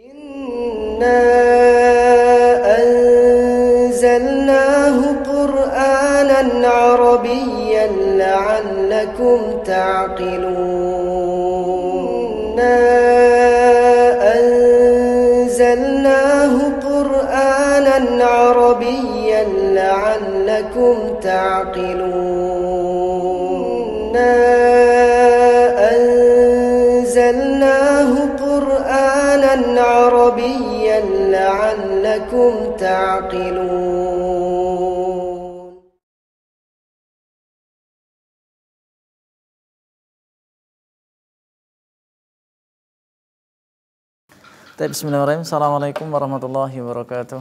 Inna anzalnahu Qur'anan Arabiyyan la'allakum ta'qilun. Anzalnahu Qur'anan Arabiyyan la'allakum ta'qilun. Anzalnahu Qur'anan Arabiyyan la'allakum ta'qilun. Bismillahirrahmanirrahim. Assalamualaikum warahmatullahi wabarakatuh.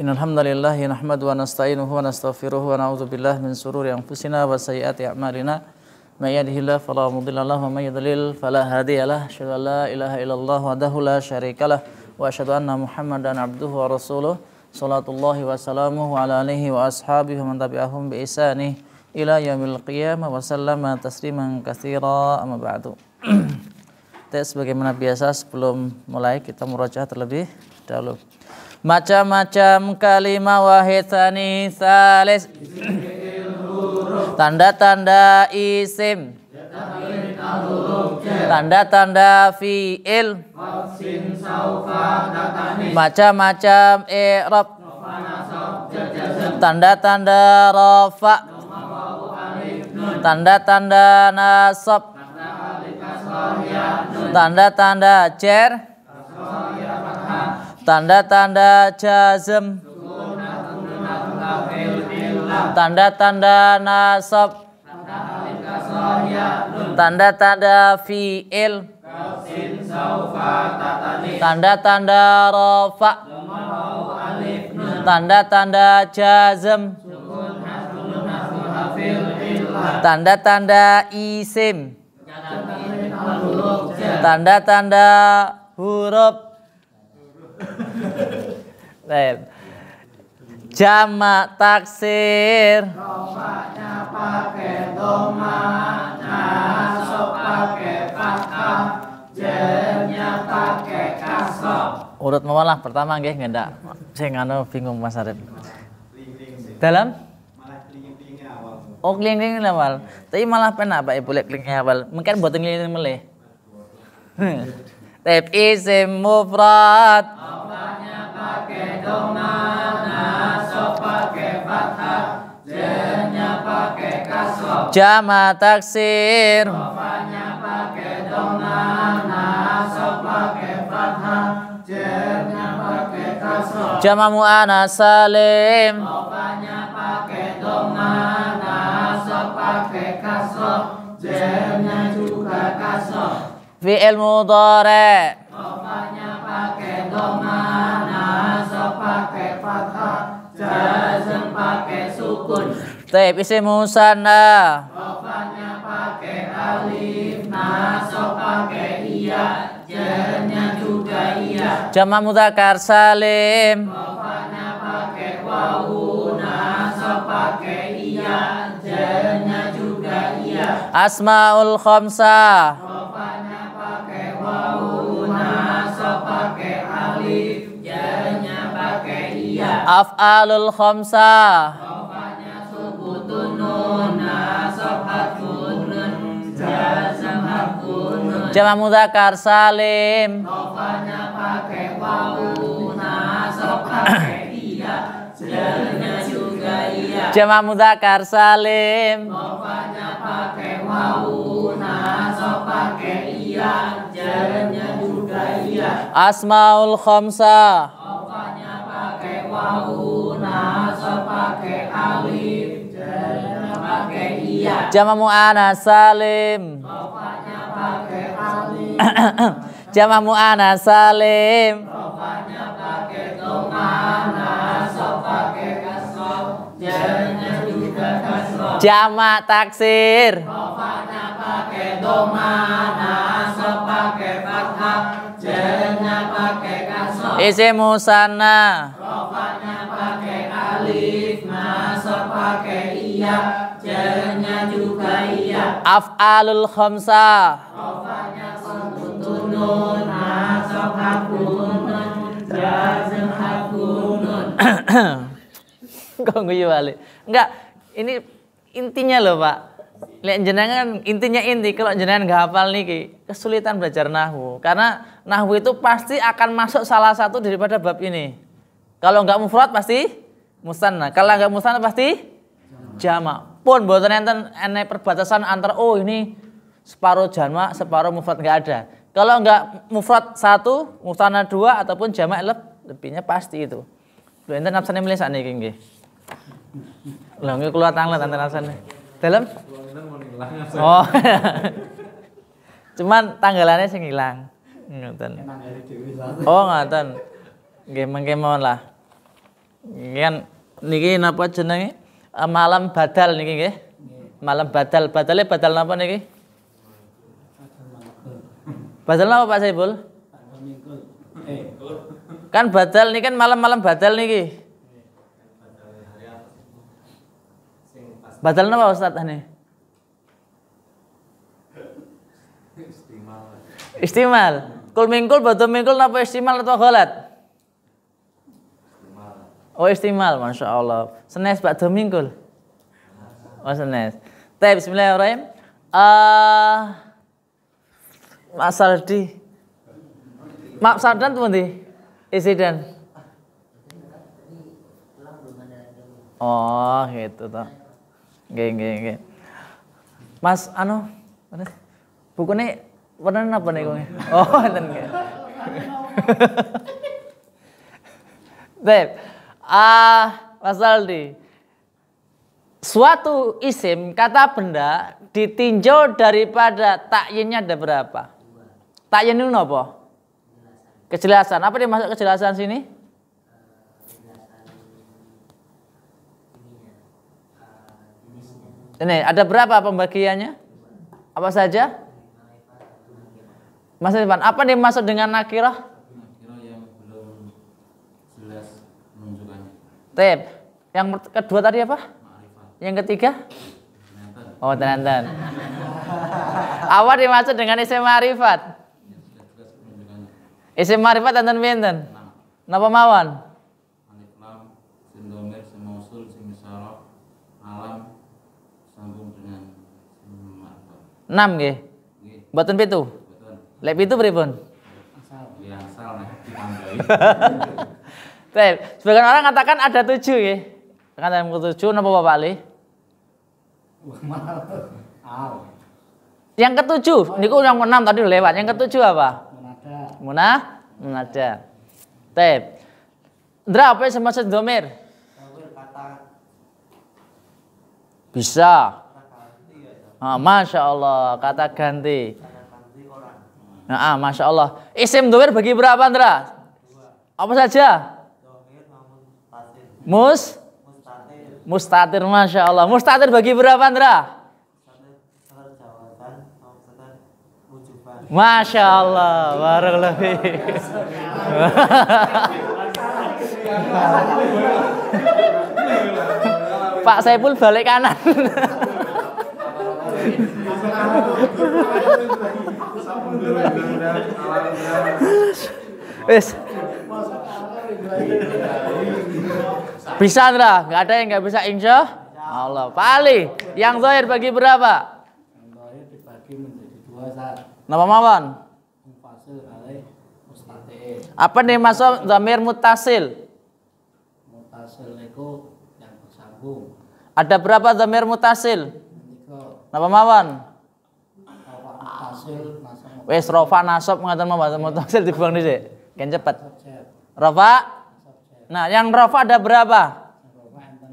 Innal hamdalillah nahmaduhu wa nasta'inuhu wa nastaghfiruhu wa na'udzu billahi min shururi anfusina wa sayyiati a'malina. May yahdihillahu fala mudilla lahu wa may yudlil fala hadiyalah. Asyhadu an la ilaha illallah wahdahu la syarikalah wa asyhadu anna Muhammadan abduhu wa rasuluh. Shalatullahi wa salamuhu ala alihi wa ashabihi wa man tabi'ahum bi ihsani ila yaumil qiyamah wa sallama tasliman katsira. Amma ba'du. Sebagaimana biasa sebelum mulai kita murojaah terlebih dahulu. Macam-macam kalimah wahid tsani tsalis, tanda-tanda isim, tanda-tanda fi'il, macam-macam i'rab, tanda-tanda rafa, tanda-tanda nasab, tanda-tanda jar, tanda-tanda jazm, tanda-tanda nasab, tanda-tanda fi'il, tanda-tanda rafa, tanda-tanda jazm, tanda-tanda isim, tanda-tanda huruf. Jamak taksir, rofanya pakai doma, nasab pakai fathah, jarnya pakai kasroh. Urut mawalah pertama nggih ngendak. Sing anu bingung Mas Arif. Dalam kling-kling awal. Tapi malah penak Pak Ibu lek kling awal. Mungkin mboten kling meleh. Tab isim mufrad, rofanya pakai doma, nasab pakai fathah, jarnya pakai kasroh. Jamak taksir, rofanya pakai doma, nasab pakai fathah, jarnya pakai kasroh. Jamak muannats salim, rofanya pakai doma, nasab pakai kasroh, jarnya juga kasroh. Fi'il mudhari', rofanya pakai doma, nasab pakai fathah, jazm pakai sukun. Taib isim musanna, rofanya pakai alif, nasab pakai iya, jarnya juga iya. Jamak mudzakkar salim, rofanya pakai wawu, nasab pakai iya, jarnya juga iya. Asmaul khamsah, rofanya pakai wawu, nasab pakai alif, jarnya pakai iya. Af'alul khamsah, rofanya subutun nun, nasab harfun nun, jazm harfun nun. Jamak mudzakkar salim, rofanya pakai wawu, nasab pakai iya, jarnya juga iya. Jamak mudzakkar salim, rofanya pakai wawu, nasab pakai iya, jarnya juga iya. Asmaul khamsah, rofanya pakai wawu, nasab pakai alif, jarnya pakai iya. Jamak muannats salim, rofanya pakai alif. Jamak muannats salim, rofanya pakai doma, nasab pakai kasroh, jarnya juga kasroh. Jamak taksir, rofanya pakai doma, nasab pakai fathah, jarnya pakai kasroh. Isim musanna, rofanya pakai alif, nasab pakai iya, jarnya juga iya. Af'alul khamsah. Rofanya sambutun nun, nasab hakun nun, jazm hakun nun. Kok guyu balik? Enggak, ini intinya loh Pak. Lihat jenengan intinya inti. Kalau jenengan nggak hafal niki kesulitan belajar nahwu. Karena nahwu itu pasti akan masuk salah satu daripada bab ini. Kalau nggak mufrad pasti musanna. Kalau nggak musanna pasti jamak. Pun mboten enten enek perbatasan antara oh ini separuh jamak, separuh mufrad, nggak ada. Kalau nggak mufrad 1, musanna 2 ataupun jamak lebihnya pasti itu. Lho enten nafsane milih sakniki nggih. Lho nggih keluar tanglet enten nafsane. Dalam? Oh. Cuman tanggalannya sing ilang. Ngoten. Oh, ngoten. Nggih mengke mawon lah. Kan niki napa jenenge? Malam badal niki nggih. Malam badal. Badale badal napa niki? Badal napa Pak Saiful? Kan badal niki kan malam-malam badal niki. Badal napa Ustaz ane? Istimal. Kul mingkul badal mingkul napa istimal atau ghalat? Oh istimal, Masya Allah. Senes badal mingkul. Oh senes. Baik, bismillahirrahmanirrahim. Mas Saldi. Mak Sardan tuh nanti Isiden. Oh gitu toh. Nggih. Mas anu bukunya warna apa nih kong? Oh enten nggih. Baik. Mas Aldi. Suatu isim kata benda ditinjau daripada takyinnya ada berapa? Takyin itu apa? Kejelasan. Apa dimaksud kejelasan sini? Ini ada berapa pembagiannya? Apa saja? Mas Irfan, apa dimaksud dengan nakirah? Nakirah yang belum jelas menunjukkannya. Tep. Yang kedua tadi apa? Ma'rifat. Yang ketiga? Ternyata Oh, tenan. Apa dimaksud dengan isim ma'rifat? yang sudah jelas menunjukkannya. Isim ma'rifat enten pinten? 6. Napa mawon? Alif lam, sin dhamir, sin mausul, sin isyarah, alam sambung dengan sin ma'rifat. 6 nggih. Nggih, Mboten 7. betul. Lek 7 pripun? Ya asal nah ditambahi. Tep. Sebagian orang katakan ada 7 nggih. Kan yang ke-7 napa Bapak Ali? Yang ke-7, niku yang ke-6 tadi udah lewat. Yang ke-7 apa? Munada. Tep. Ndra apa yang maksud dhamir? Bisa. Masya Allah, kata ganti. Masya Allah. Isim dhamir bagi berapa, Ndra? Apa saja? Mustatir, Masya Allah. Mustatir bagi berapa, Ndra? Masya Allah. Barakallahu fiik. Pak Saiful balik kanan. Wis. Bisa Ndra? Nggak ada yang nggak bisa insya Allah. Pak Ali, yang zahir bagi berapa? Yang zahir dibagi menjadi 2 saat. Nama mawon. Mufasil kali mustatir. Apa nih masuk dhamir muttasil? Mutasil itu yang bersambung. Ada berapa dhamir muttasil? 3. Nama mawon. Mutasil nasab Wes rofa nasab ngaten mawon muttasil dibuang dhisik. Kan cepet. subjek. Rofa. Subjek. Nah, yang rofa ada berapa? Yang enten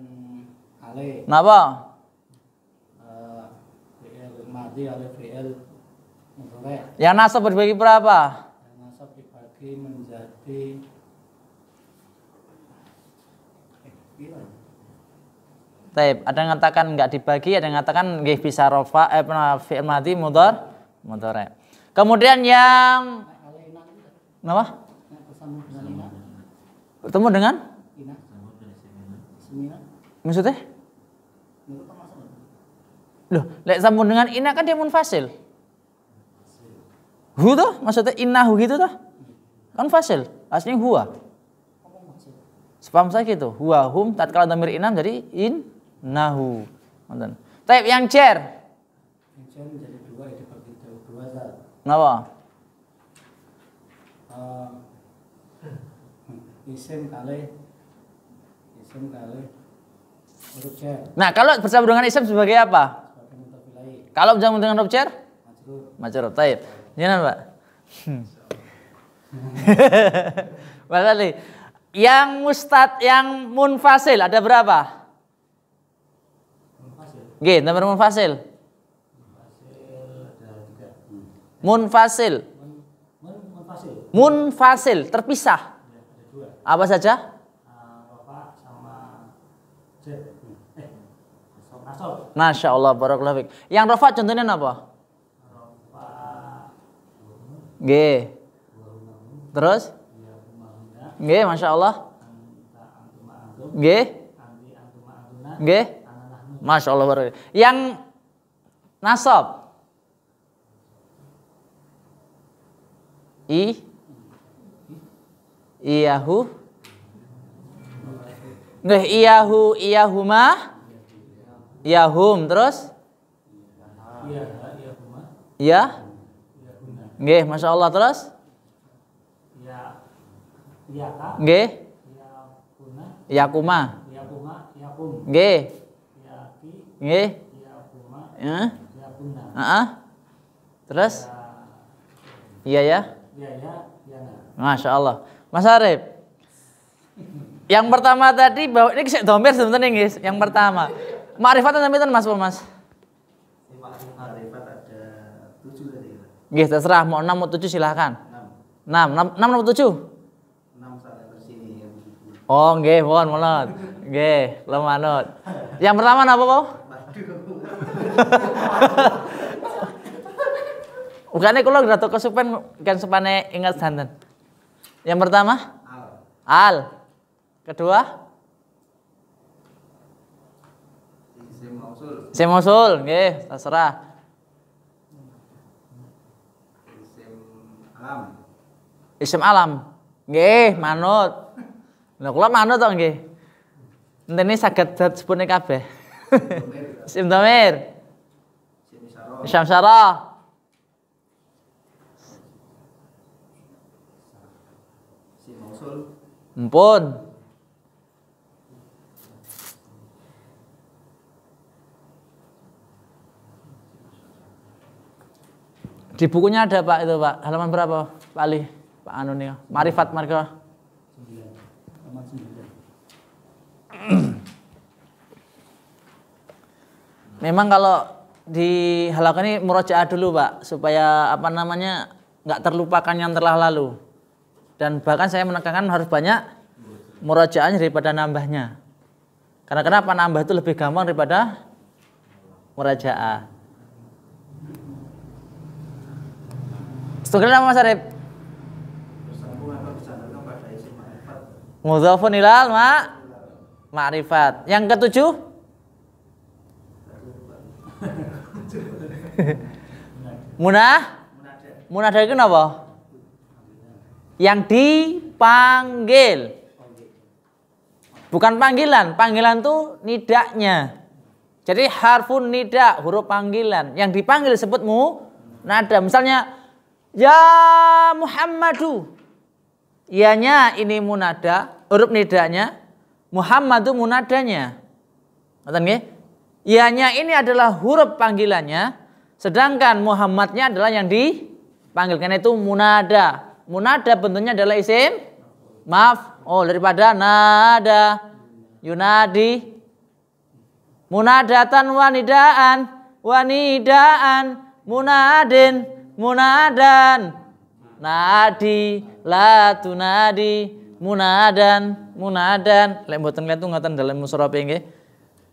alif. Napa? Fi'il madi alif fi'il mudhari'. Yang nasab berbagi berapa? Yang nasab dibagi menjadi Taib, ada yang mengatakan enggak dibagi, ada yang mengatakan nggih bisa rofa fi'il madhi mudhari'. Kemudian yang apa? yang bersambung dengan ina. Bertemu dengan Ina. Semina. maksudnya? Loh, lek sambung dengan inna kan dia munfasil. Hu toh, maksudnya innahu gitu toh? Kan fasil, aslinya huwa. Sepaham saya gitu. Huwa hum tatkala dhamir inam jadi innahu. Ngoten. Tapi yang cer. Yang cer menjadi dua, itu bagi dua zat. Kenapa? Isim kali huruf cer. Nah, kalau bersama dengan isim sebagai apa? Sebagai mudhof ilaih. Kalau bersama dengan huruf cer? Majrur. Majrur. Taib. Jangan, Pak. Mas Ali, yang munfasil ada berapa? Nggih, nomor munfasil. Munfasil. Munfasil, terpisah. Apa saja? Rafa sama cer. Masya Allah, barakallahu fiik. Yang rafa contohnya apa? G. Terus? G, Masya Allah. G. G. Masya Allah, barakallahu. Yang nasab? Iyahu. Nggih, iyahu, iyahuma. Iyahum, terus? Iya. Nggih, Masya Allah, terus? Nggih. Yakuma. Nggih. Nggih. Terus? Iya ya? Masya Allah. Mas Arif, yang pertama tadi bahwa ini kisah domir sebenarnya guys. Yang pertama, ma'rifat sampai Mas Mas. Ma'rifat ada 7 tadi. Nggih, terserah mau 6 mau 7 silahkan. 6 atau 7? 6 sampai ke sini ya buku. Oh, nggih, mohon manut. Nggih, lo manut. Yang pertama napa, Po? Bukannya kalau grato kesupen kan supane ingat santen. Yang pertama? Al. Kedua? Isim mausul, nggih, terserah. Isim alam. Nggih, manut. Lha kula manut to nggih. Entene saged disebutne kabeh. Isim dhamir. Isim isyarah. Ampun. Di bukunya ada Pak itu Pak. Halaman berapa Pak Ali? Pak Anu nih. Ma'rifat marga. 9. Memang kalau di halaman ini murojaah dulu Pak. Supaya apa namanya nggak terlupakan yang telah lalu. Dan bahkan saya menekankan harus banyak murojaahnya daripada nambahnya. Karena kenapa nambah itu lebih gampang daripada murojaah. Setuju nama Mas Arif? Mudhafun ilal ma'rifat. Yang ketujuh? Munada itu apa? Yang dipanggil. Bukan panggilan. Panggilan itu nidaknya. Jadi harfun nidak, huruf panggilan. Yang dipanggil disebut munada. Misalnya ya Muhammadu. Ianya ini munada, huruf nidaknya. Muhammadu munadanya. Ngerti nggih? Ianya ini adalah huruf panggilannya, sedangkan Muhammadnya adalah yang dipanggil. Karena itu munada. Munada bentuknya adalah isim maf'ul daripada nada. Yunadi. Munadatan wanidaan, munadin, munadan. Nadi, la tunadi, munadan. Lek mboten lihat tuh ngoten dalam musyraf nggih.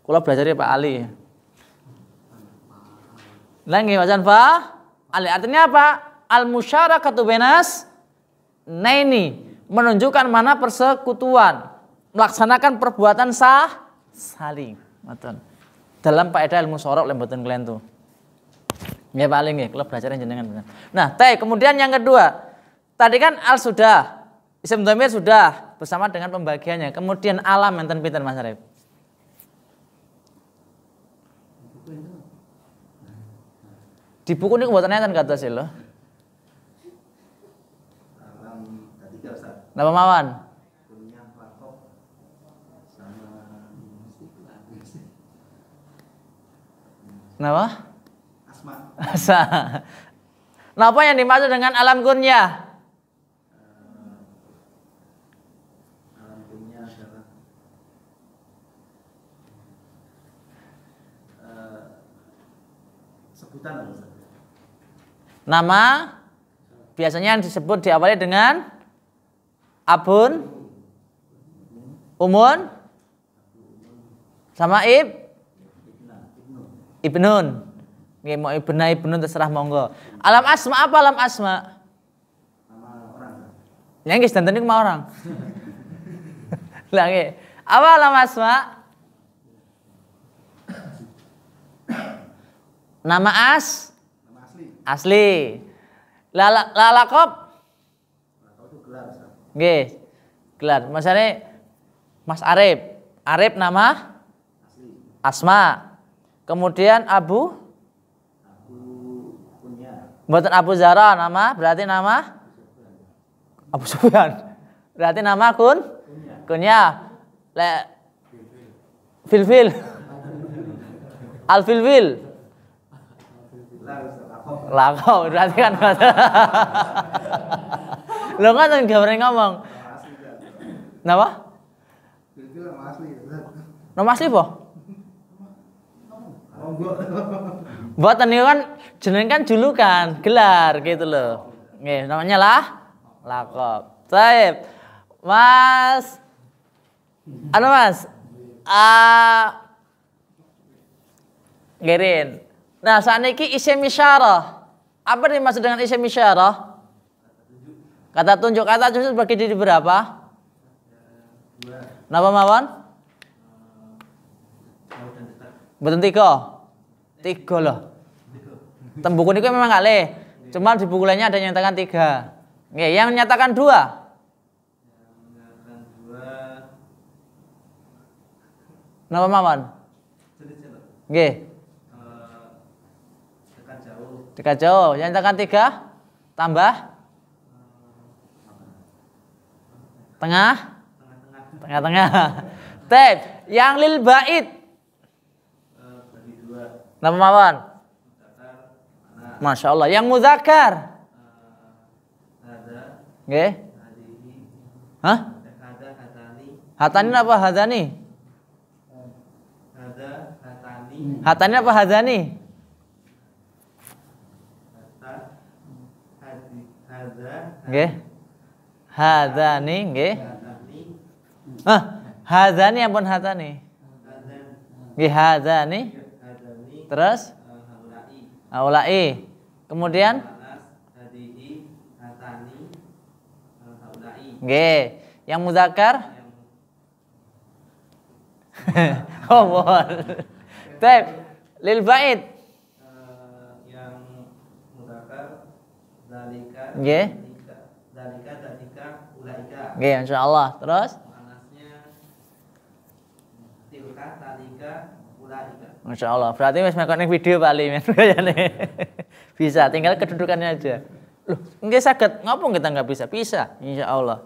Kula belajar Pak Ali. Lah nggih Mas Anfa? Ali artinya apa? Al musyarakatu bainas naini, menunjukkan mana persekutuan, melaksanakan perbuatan saling. Ngoten. dalam faedah ilmu sorok lek mboten klentu. Nggih paling nggih kula belajar jenengan. Nah, kemudian yang kedua. Tadi kan al sudah, isim dhamir sudah bersama dengan pembagiannya. Kemudian alam enten pinten Mas Arif? Di buku ini mboten enten kata sih lho. Alam tadi gak usah. Napa mawon? Kunyah lakop sama Napa? asma. Napa yang dimaksud dengan alam kunyah? Alam kunyah adalah sebutan apa Ustaz? Nama biasanya yang disebut diawali dengan abun, umun, sama ibnun. Nggih mau ibnun terserah monggo. Alam asma apa alam asma? Nama orang. Yang nggih sedanten niku orang. Lah nggih. Apa alam asma? Nama Nama asli. asli. Laqab Lakop itu gelar Ustaz. nggih. Gelar. Masane Mas Arif. Arif nama Asli. asma. Kemudian Abu Kunyah. mboten Abu Zara nama berarti nama Abu Sufyan. Berarti nama kunyah. Le Filfil. Al Filfil. Gelar Ustaz. Lakop. Lakau berarti kan. Lo kan gak berani ngomong. Nama asli kan. Napa? Itu nama asli Ustaz. Nama asli po? Monggo. Mboten niku kan jeneng kan julukan, gelar gitu loh. Nggih, namanya lakop. Baik. Mas Mas. Gerin. Nah, saniki isim isyarah. Apa dimaksud dengan isim isyarah? Kata tunjuk. Kata tunjuk bagi diri berapa? Napa mawon? Mboten 3. 3 loh. Tembuku niku memang kalih. Cuma di buku lainnya ada yang nyatakan 3. Nggih, yang menyatakan 2. Menyatakan 2. Napa mawon? Nggih. Dekat jauh. Dekat jauh. Yang nyatakan 3 tambah tengah. Tengah-tengah. Tep, yang lil bait. Bagi 2. Napa mawon? Muzakkar. Masya Allah. Yang muzakkar. Hada. Nggih. Hadihi. Hah? Hada. Hatani. Hatani apa hadani? Hada. Hatani. Hatani apa hadani? Hata. Hadi. Hada. Nggih. Hadani nggih. Hatani. Hadani ampun hatani. Hada. Nggih hadani. Hadani. Terus Haulai. aulai. Kemudian Anas. Hadihi. Hatani. Haulai. nggih. Yang muzakkar? Yang Oh, mohon. Tep, lil bait. yang muzakkar. Dalika. Nggih. Dalika. Ulaika. Nggih, insyaallah. Terus Panasnya tilka. Dalika. Ulaika. insyaallah. Berarti wis mekone video paling men kayane. Bisa, tinggal kedudukannya aja. Loh, nggih saged. Ngopo kita nggak bisa? Bisa, insyaallah.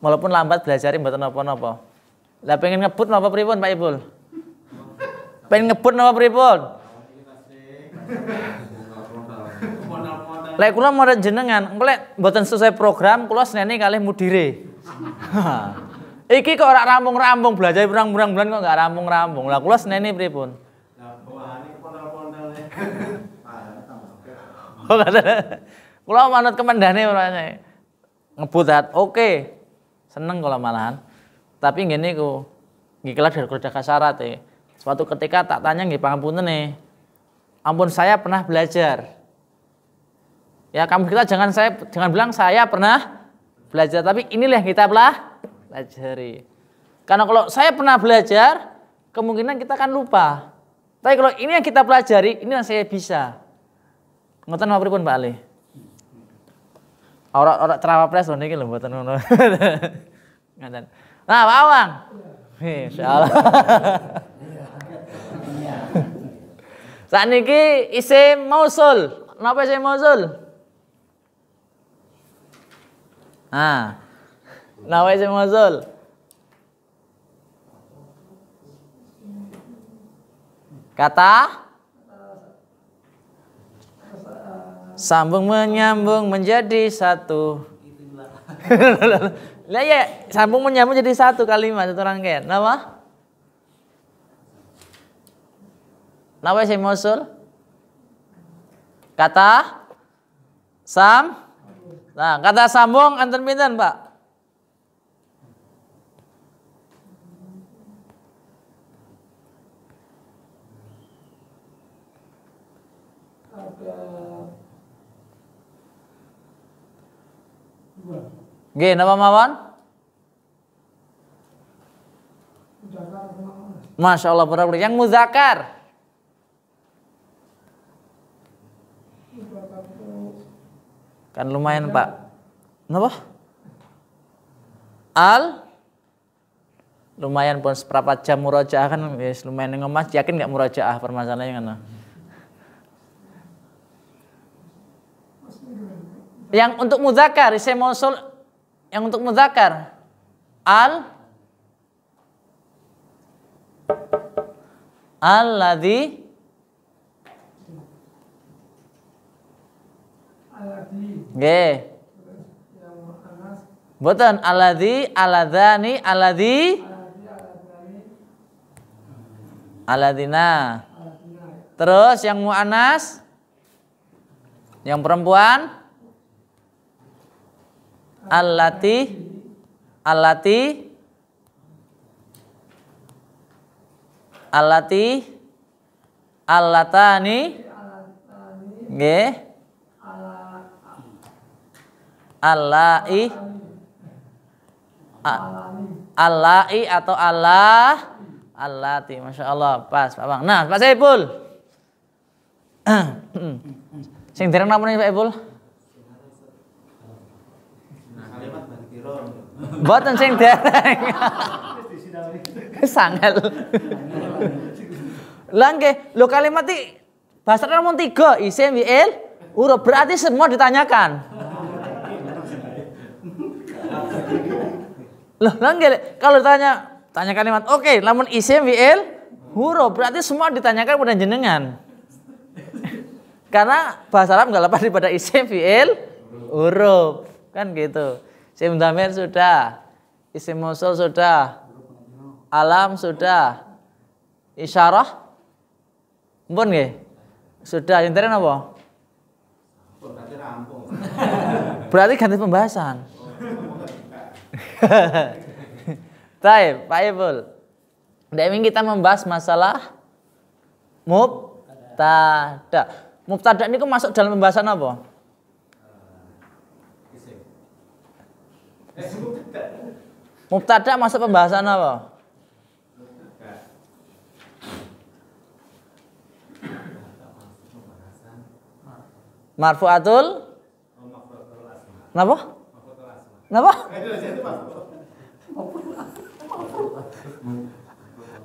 Walaupun lambat belajar mboten napa-napa. Lah pengen ngebut napa pripun Pak Ibul? Pengen ngebut napa pripun? Lek kula mau jenengan, engko lek mboten sesuai program kula seneni kalih mudire. Iki kok ora rampung-rampung belajar pirang-pirang bulan kok enggak rampung-rampung. Lah kula seneni pripun? Kula manut kemendane orane. Ngebutat, oke. Seneng kula malahan. Tapi ngene iku nggih kelar dari kode kasarat e. Suatu ketika tak tanya nggih pangapunten nih. Ampun saya pernah belajar. Ya kamu kita jangan bilang saya pernah belajar, tapi inilah yang kita pelajari. Karena kalau saya pernah belajar, kemungkinan kita akan lupa. Tapi kalau ini yang kita pelajari, ini yang saya bisa. Ngoten napa pripun Pak Ali? Ora trawapres lho niki lho mboten ngono. Ngoten. Nah, Pak Awang. Insyaallah. Sakniki isim mausul. Napa isim mausul? Napa isim mausul? Kata sambung menyambung menjadi satu. Lah ya, sambung menyambung jadi satu kalimat satu rangkaian. Napa? Napa isim mausul? Kata Nah, kata sambung anten pinten, Pak? Nggih, napa mawon? Masya Allah, benar-benar. Yang muzakkar. Kan lumayan, Pak. Napa? Lumayan pun seperempat jam murajaah kan yes, lumayan ngemas. Yakin nggak murajaah permasalahannya kan? Yang untuk muzakkar, isim mausul yang untuk muzakkar alladzi nggih. Mboten alladzi, aladzani, alladzina. Terus yang muannas, yang perempuan allati, allatani, nggih. Allai atau allati, masya Allah, pas Pak Bang. Nah, Pak Saiful, sing dereng napa nih Pak Saiful? Mboten sing dereng. Sangel. Lah nggih, lho kalimat iki bahasa namun 3, isim, fi'il, huruf, berarti semua ditanyakan. Loh, nggih, kalau tanya kalimat, oke, namun isim, fi'il, huruf, berarti semua ditanyakan pada jenengan. Karena bahasa Arab enggak lepas daripada isim, fi'il, huruf, kan gitu. Isim dhamir sudah, isim mausul sudah, alam sudah, isyarah, mpun nggih? Sudah, yang tadi apa? Berarti ganti pembahasan. Baik, Pak Ibul. Ini kita membahas masalah mubtada. Mubtada ini masuk dalam pembahasan apa? Mubtada masuk pembahasan apa? Marfu'atul? Napa? Napa?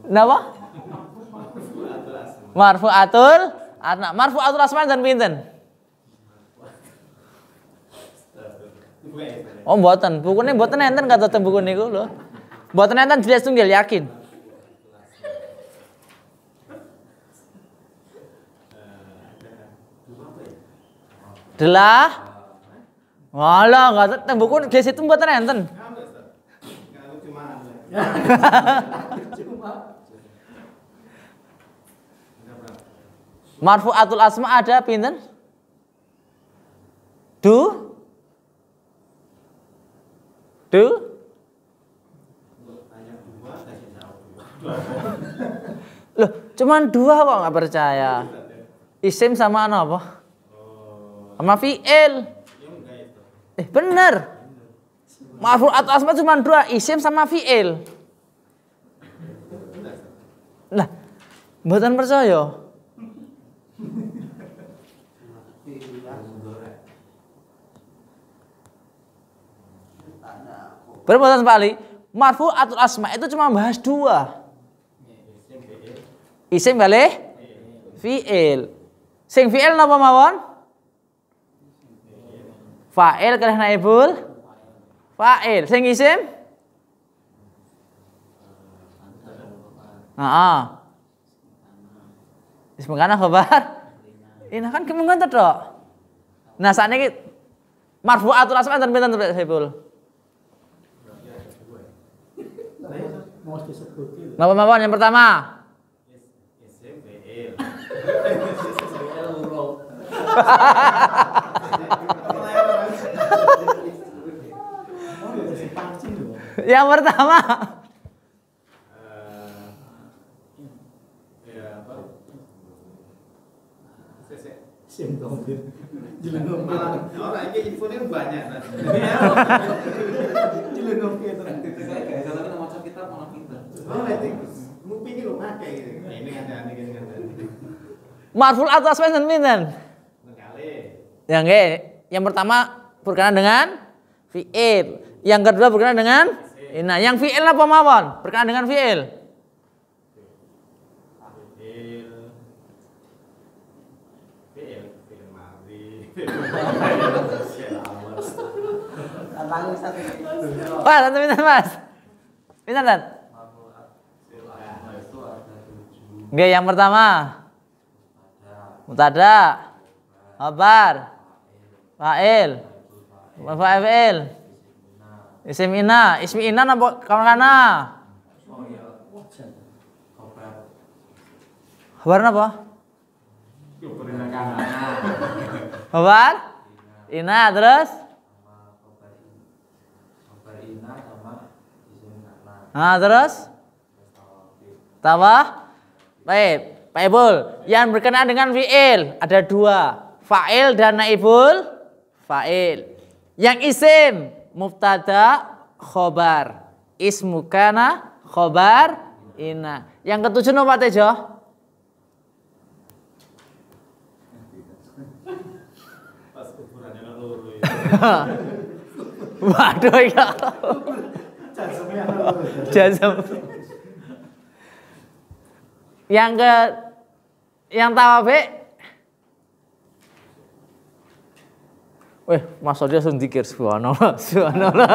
Napa? Marfu'atul asma. Marfu'atul asma dan pinten? Oh mboten, bukune mboten enten kata teng buku niku lho. Mboten enten jelas tunggal yakin. Walah, enggak teng buku jelas itu mboten enten. Marfu'atul asma ada pinten? Loh, cuman 2 kok nggak percaya. Isim sama apa? Sama fi'il. Bener. Marfu'atul asma cuma 2, isim sama fi'il. Lah, Mboten percaya. Berapa kali? Marfu'atul asma itu cuma bahas 2. Isim kali fi'il. Sing fi'il napa mawon? Fa'il kalih naibul fa'il. Sing isim? Ismu kana khabar. Ini kan kemungkinan tok. Nah, sakniki marfu'atul asma enten pinten Saiful? Mawon yang pertama. Isim fi'il. Yang pertama. Orang ini infonya banyak. Marful atau asma dan pinten? Yang pertama berkenaan dengan fi'il. Yang kedua berkenaan dengan ina. Yang fi'il apa mawon? Berkenaan dengan fi'il. Wah, nanti pinten Mas? Pinten dan? Oke, yang pertama mubtada, khabar, fa'il, fa'il, isim ina, ismi ina napa kana? Khabar napa? Khabar? Ina terus? Nah, terus? Tambah? Baik. Pak Ibul, yang berkenaan dengan fi'il ada 2, fa'il dan naibul fa'il. Yang isim mubtada, khobar, ismu kana, khobar, ina. Yang ketujuh napa Tejo? Pas ukurannya loro. Waduh ya. Jazam. Yang tawabe. Mas Odi langsung dzikir subhanallah, subhanallah.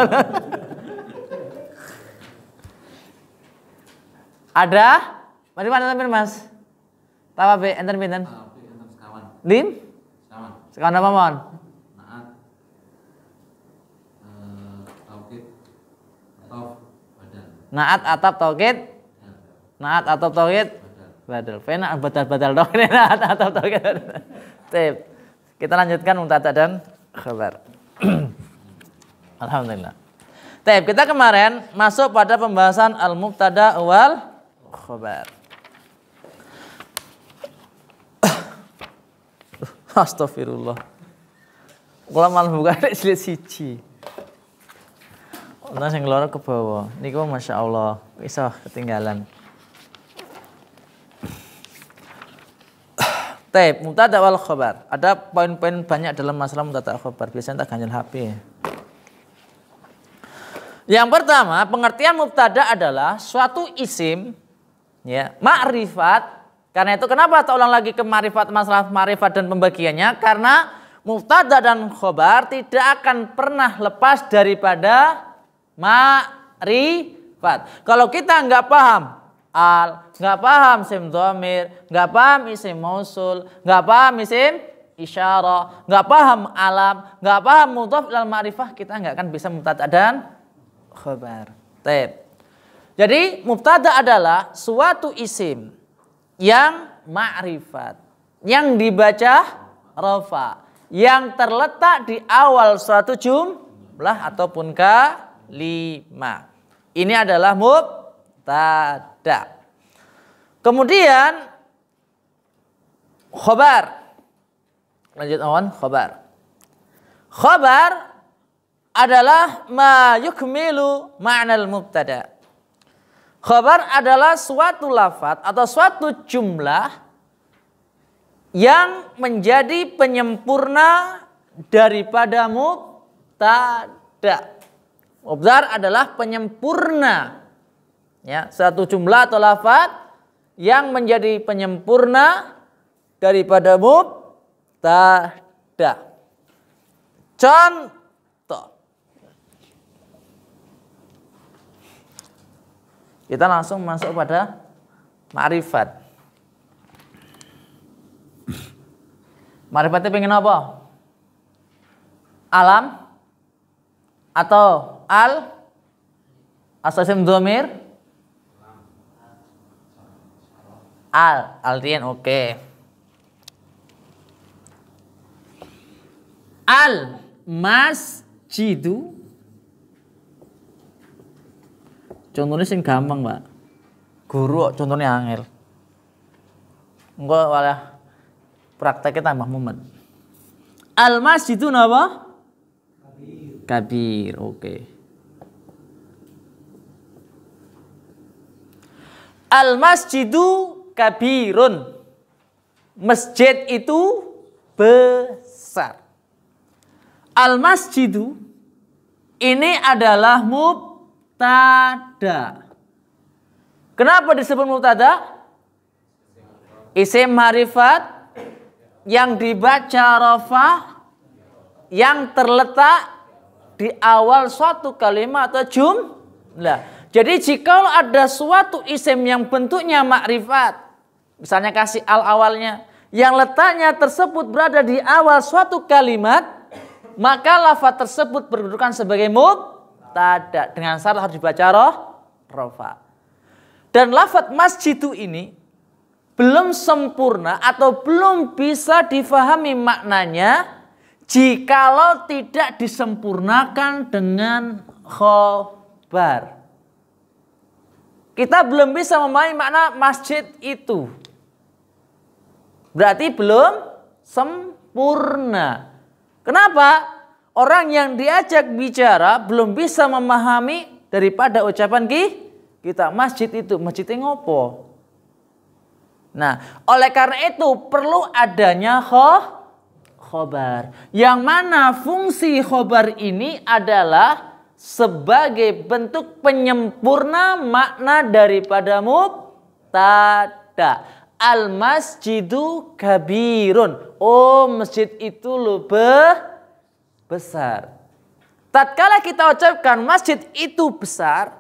Ada? Mari mana Mas? Tawabe enten pinten? Lim? Sekawan apa mon? Naat atap taukid. Naat atap taukid. Badal. Pena badal dong ini naat atap taukid. Tip. Kita lanjutkan mubtada dan khabar. Alhamdulillah. Tip, kita kemarin masuk pada pembahasan al-mubtada wal khabar. Astagfirullah. Kula malah buka jilid 1. Nah, sing loro ke bawah. Niku Masya Allah, iso ketinggalan. Taib, mubtada wal khabar. Ada poin-poin banyak dalam masalah mubtada khabar. Biasanya tak ganjel HP. Yang pertama, pengertian mubtada adalah suatu isim, ya, ma'rifat. Karena itu kenapa tak ulang lagi ke ma'rifat, masalah ma'rifat dan pembagiannya? Karena mubtada dan khabar tidak akan pernah lepas daripada ma'rifat. Kalau kita nggak paham al, nggak paham isim dhamir, nggak paham isim mausul, nggak paham isim isyarah, nggak paham alam, nggak paham mudhaf ilal ma'rifah, kita nggak akan bisa mubtada dan khabar. Baik. Jadi mubtada adalah suatu isim yang ma'rifat, yang dibaca rafa, yang terletak di awal suatu jumlah ataupun kalimah. Ini adalah mubtada. Kemudian khabar. Lanjut awan, khabar. Khabar adalah ma yukmilu ma'nal mubtada. Khobar adalah suatu lafaz atau suatu jumlah yang menjadi penyempurna daripada mubtada. Mubtada adalah penyempurna. Ya, satu jumlah atau lafaz yang menjadi penyempurna daripada mubtada. Contoh. Kita langsung masuk pada ma'rifat. Ma'rifatnya pengen apa? Alam atau al asal isim dhamir? Al-Dian, oke. Al-masjidu. Contohnya sing gampang, Pak. Guru contohnya angel. Enggak malah prakteknya tambah mumet. Al-masjidu napa? Kabir, oke. Al-masjidu kabirun. Masjid itu besar. Al-masjidu ini adalah mubtada. Kenapa disebut mubtada? Isim ma'rifat yang dibaca rafah yang terletak di awal suatu kalimat atau jumlah. Jadi jika ada suatu isim yang bentuknya ma'rifat, misalnya kasih al awalnya, yang letaknya tersebut berada di awal suatu kalimat, maka lafaz tersebut berkedudukan sebagai mubtada dengan syarat harus dibaca rafa. Dan lafaz masjidu ini belum sempurna atau belum bisa difahami maknanya jikalau tidak disempurnakan dengan khobar. Kita belum bisa memahami makna masjid itu. Berarti belum sempurna. Kenapa? Orang yang diajak bicara belum bisa memahami daripada ucapan kita. Masjid itu, masjidnya ngopo? Nah, oleh karena itu perlu adanya khobar. Yang mana fungsi khobar ini adalah sebagai bentuk penyempurna makna daripada mubtada. Al-masjidu kabirun. Oh, masjid itu lebih besar. Tatkala kita ucapkan masjid itu besar,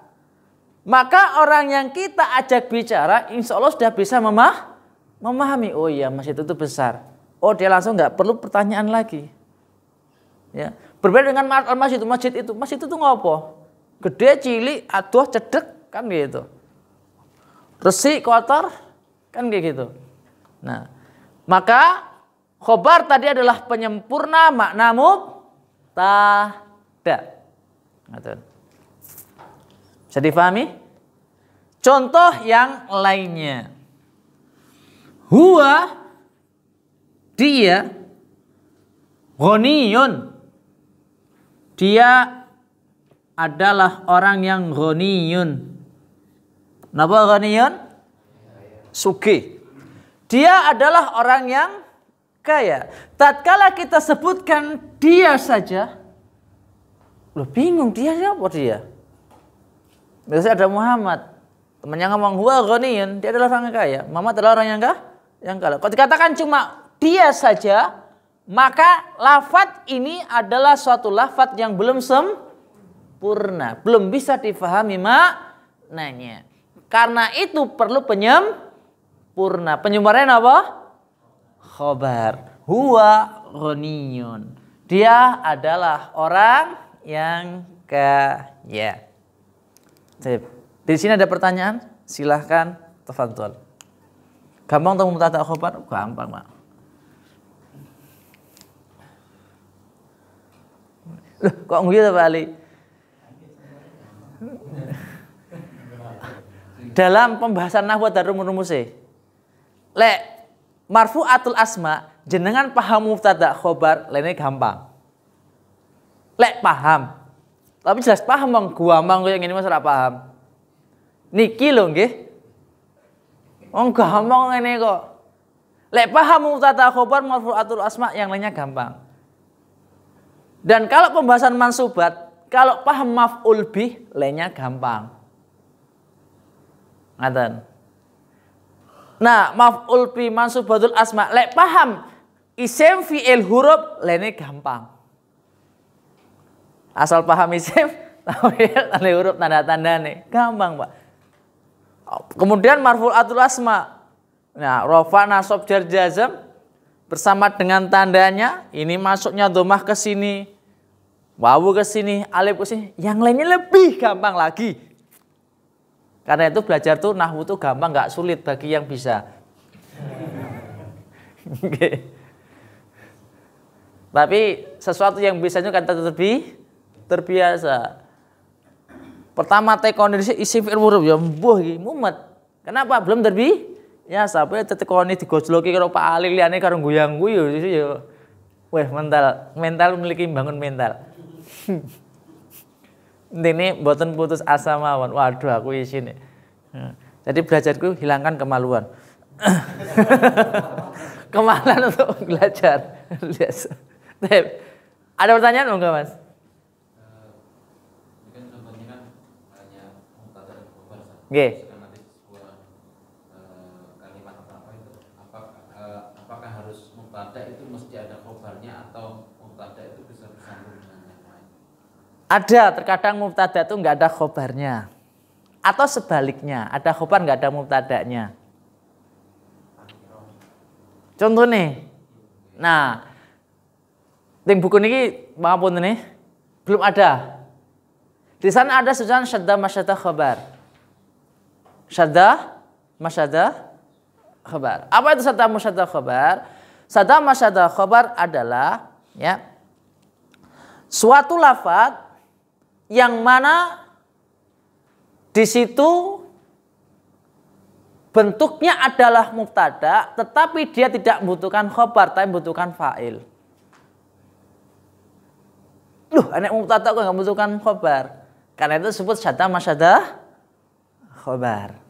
maka orang yang kita ajak bicara insya Allah sudah bisa memahami. Oh iya, masjid itu besar. Oh, dia langsung nggak perlu pertanyaan lagi. Ya, berbeda dengan masjid itu. Masjid itu ngopo? Gede, cilik, aduh, cedek, kan gitu. Resik, kotor, kan kayak gitu. Nah, maka khobar tadi adalah penyempurna makna mubtada. Bisa difahami? Contoh yang lainnya. Huwa, dia, ghaniyun. Dia adalah orang yang ghaniyun. Napa ghaniyun? Sugih. Dia adalah orang yang kaya. Tatkala kita sebutkan dia saja, loh bingung dia siapa dia? Biasanya ada Muhammad, temannya ngomong huwa ghaniyun, dia adalah orang yang kaya. Muhammad adalah orang yang kaya. Kalau dikatakan cuma dia saja, maka lafaz ini adalah suatu lafaz yang belum sempurna, belum bisa difahami maknanya. Karena itu perlu penyempurna. Penyempurnaan apa? Khobar. Huwa ghaniyun. Dia adalah orang yang kaya. Di sini ada pertanyaan? Silahkan, tafadhol. Gampang untuk mubtada khobar? Gampang, Pak. Loh, kok gitu Pak Ali? Dalam pembahasan nahwu dan rumus-rumusnya, lek marfu'atul asma jenengan paham mubtada khobar lainnya gampang. Lek paham, tapi jelas paham bang, gua mang yang ini mas ora paham. Niki lho nggih. Wong gampang ngene kok. Lek paham mubtada khobar marfu'atul asma yang lainnya gampang. Dan kalau pembahasan mansubat, kalau paham maf'ul bih lainnya gampang. Ngaten. Nah, maf'ul bih mansubatul asma, lek paham isim fi'il huruf lainnya gampang. Asal paham isim tanda huruf tanda-tandane gampang, Pak. Kemudian marfu'atul asma. Nah, rafa nasab jar jazam bersama dengan tandanya, ini masuknya dhammah ke sini, wawu ke sini, alif ke sini. Yang lainnya lebih gampang lagi. Karena itu belajar tuh nahwu tuh gampang, nggak sulit bagi yang bisa. Tapi sesuatu yang bisanya kan lebih terbiasa. Pertama tekoni isim fi'il huruf ya mbuh iki mumet. Kenapa? Belum ya sampai tekoni digojloki karo Pak Ali liyane karo goyang-guyu ya. Weh, mental memiliki bangun mental. Ini mboten putus asa mawon. Waduh aku isine. Jadi belajarku hilangkan kemaluan. Kemaluan untuk belajar. Ada pertanyaan enggak, Mas? Nggih. Kalimat apa itu? Apakah harus mubtada itu mesti ada khobarnya atau mubtada itu bisa bersambung dengan yang lain? Ada, terkadang mubtada itu nggak ada khobarnya. Atau sebaliknya, ada khobar nggak ada mubtadanya. Contoh nih. Nah, tim buku ini maupun ini belum ada. Di sana ada susunan syadda masyadda khobar. Syadda masyadda khobar. Apa itu syadda masyadda khobar? Syadda masyadda khobar adalah ya suatu lafaz yang mana di situ bentuknya adalah mubtada, tetapi dia tidak membutuhkan khobar, tapi membutuhkan fa'il. Loh, anak mubtada kok nggak membutuhkan khobar? Karena itu disebut syadda masyadda khobar.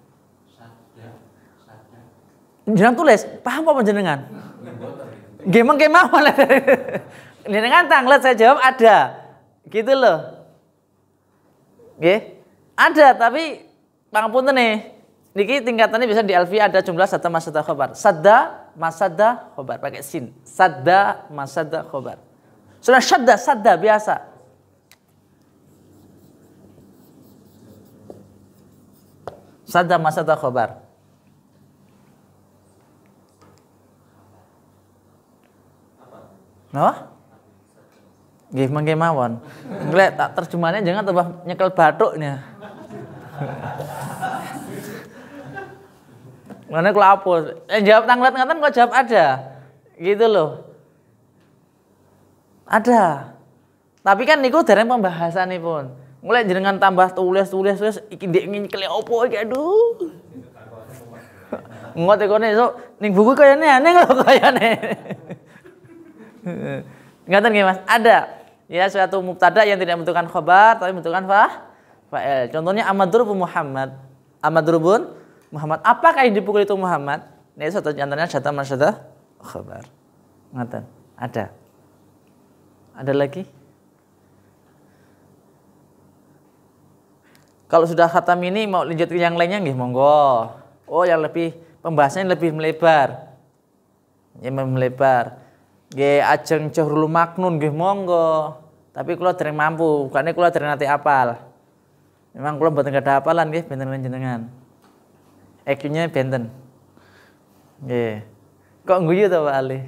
Jenengan tulis, paham apa jenengan? Gimana kemauan? Jenengan tanglet saya jawab ada, gitu loh. Oke, ada tapi pangapunten nih. Niki tingkatannya bisa di alfiyah ada jumlah sadda masadda khobar. Sadda masadda khobar pakai sin. Sadda masadda khobar. Sudah sadda biasa. Sadda masadda khobar. Apa? Nggih mangke mawon. Nglek tak terjemahnya jangan tambah nyekel bathuknya. Mana kalau hapus? Jawab tanglet ngaten kok jawab ada. Gitu loh. Ada. Tapi kan niku dereng pembahasanipun. Mulai jenengan tambah tulis iki ndek nyekel opo iki aduh. Ngot ekone esuk ning buku kayane aneh lho kayane. Ngaten nggih Mas, ada ya suatu mubtada yang tidak membutuhkan khabar tapi membutuhkan fa'il. Contohnya amadrubun Muhammad. Amadrubun Muhammad. Apakah yang dipukul itu Muhammad? Ini satu antaranya syadda masyadda khabar. Ngaten. Ada. Ada lagi? Kalau sudah khatam ini mau lanjut ke yang lainnya nggih monggo. Oh, yang lebih pembahasannya lebih melebar. Ya melebar. Nggih ajeng Jahrul Maknun nggih monggo. Tapi kula dereng mampu, bukane kula dereng nate apal. Memang kula mboten gadah hafalan nggih benten jenengan. EQ-nya benten. Nggih. Kok guyu to Pak Ali?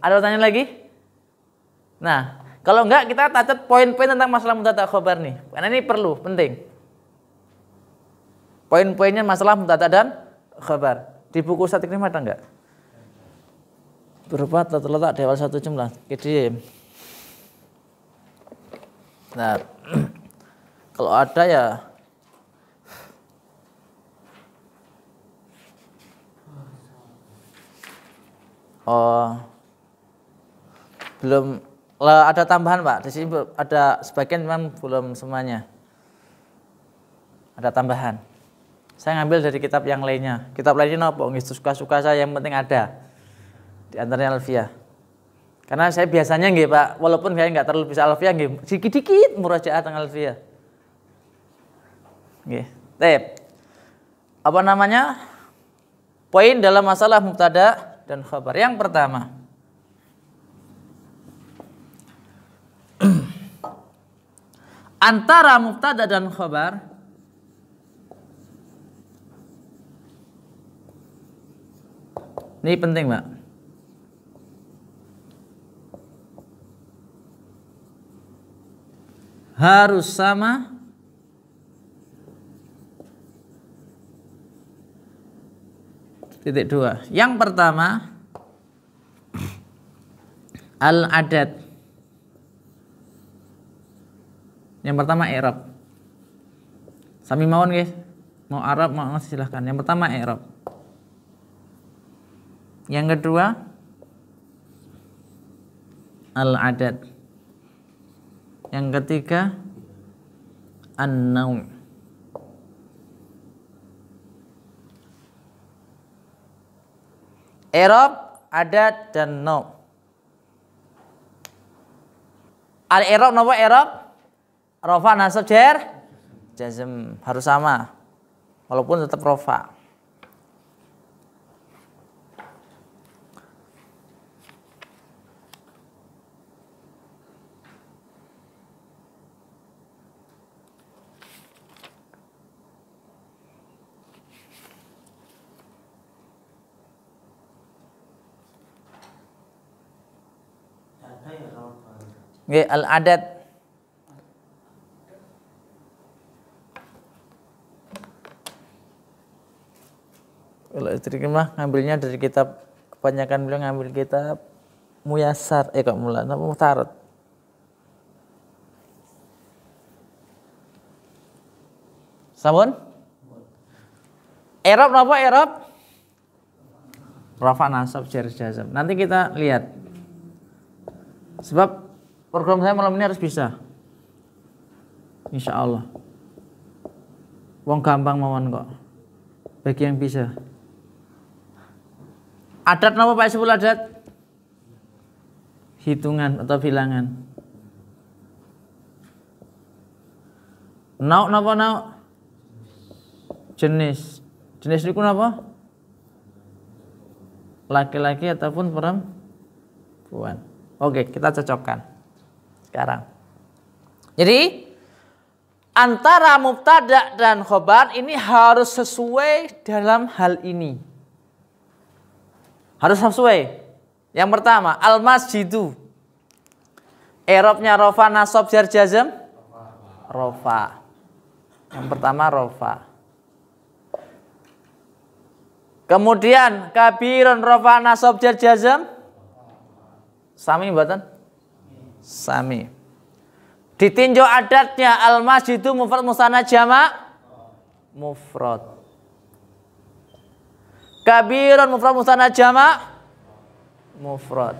Ada pertanyaan lagi? Nah, kalau enggak kita catat poin-poin tentang masalah mubtada khobar nih. Karena ini perlu, penting. Poin-poinnya masalah mubtada dan khobar. Di buku Ustaz Ikrim ada enggak? Berupa terletak di awal satu jumlah. Kirim. Nah, kalau ada ya belum ada tambahan Pak. Di sini ada sebagian memang belum semuanya. Ada tambahan. Saya ngambil dari kitab yang lainnya. Kitab lainnya apa? Suka-suka saya, yang penting ada. Di antaranya Alfiyah. Karena saya biasanya nggih Pak, walaupun saya nggak terlalu bisa Alfiyah nggih, dikit-dikit murajaah teng Alfiyah. Nggih. Apa namanya? Poin dalam masalah mubtada dan khabar. Yang pertama, antara mubtada dan khabar ini penting, Pak. Harus sama titik dua. Yang pertama, al-adad. Yang pertama i'rab. Sami mawon guys. Mau Arab mau silahkan. Yang pertama i'rab. Yang kedua al-adad. Yang ketiga an-naum. I'rab, adad dan naum. Al-i'rab napa i'rab? Rafa nasab jar jazm harus sama. Walaupun tetap rafa. Nggih, al-adad. Kalau istri mah ngambilnya dari kitab, kebanyakan beliau ngambil kitab Muyassar, kok mula napa Muhtarat. Sampun? I'rab napa i'rab? Rafa nasab jar jazm. Nanti kita lihat. Sebab program saya malam ini harus bisa. Insya Allah. Wong gampang mawon kok. Bagi yang bisa. Adat napa Pak Sepul adat? Hitungan atau bilangan. Nauk napa nauk? Jenis. Jenis niku napa? Laki-laki ataupun perempuan. Oke, kita cocokkan sekarang. Jadi antara mubtada dan khobar ini harus sesuai dalam hal ini. Harus sesuai. Yang pertama, al-masjidu. I'rabnya rafa nasab jar jazm? Rafa. Yang pertama rafa. Kemudian kabirun rafa nasab jar jazm? Sami mboten? Sami. Ditinjau adatnya al-masjidu mufrad musanna jamak mufrad. Kabirun mufrad musanna jamak mufrad.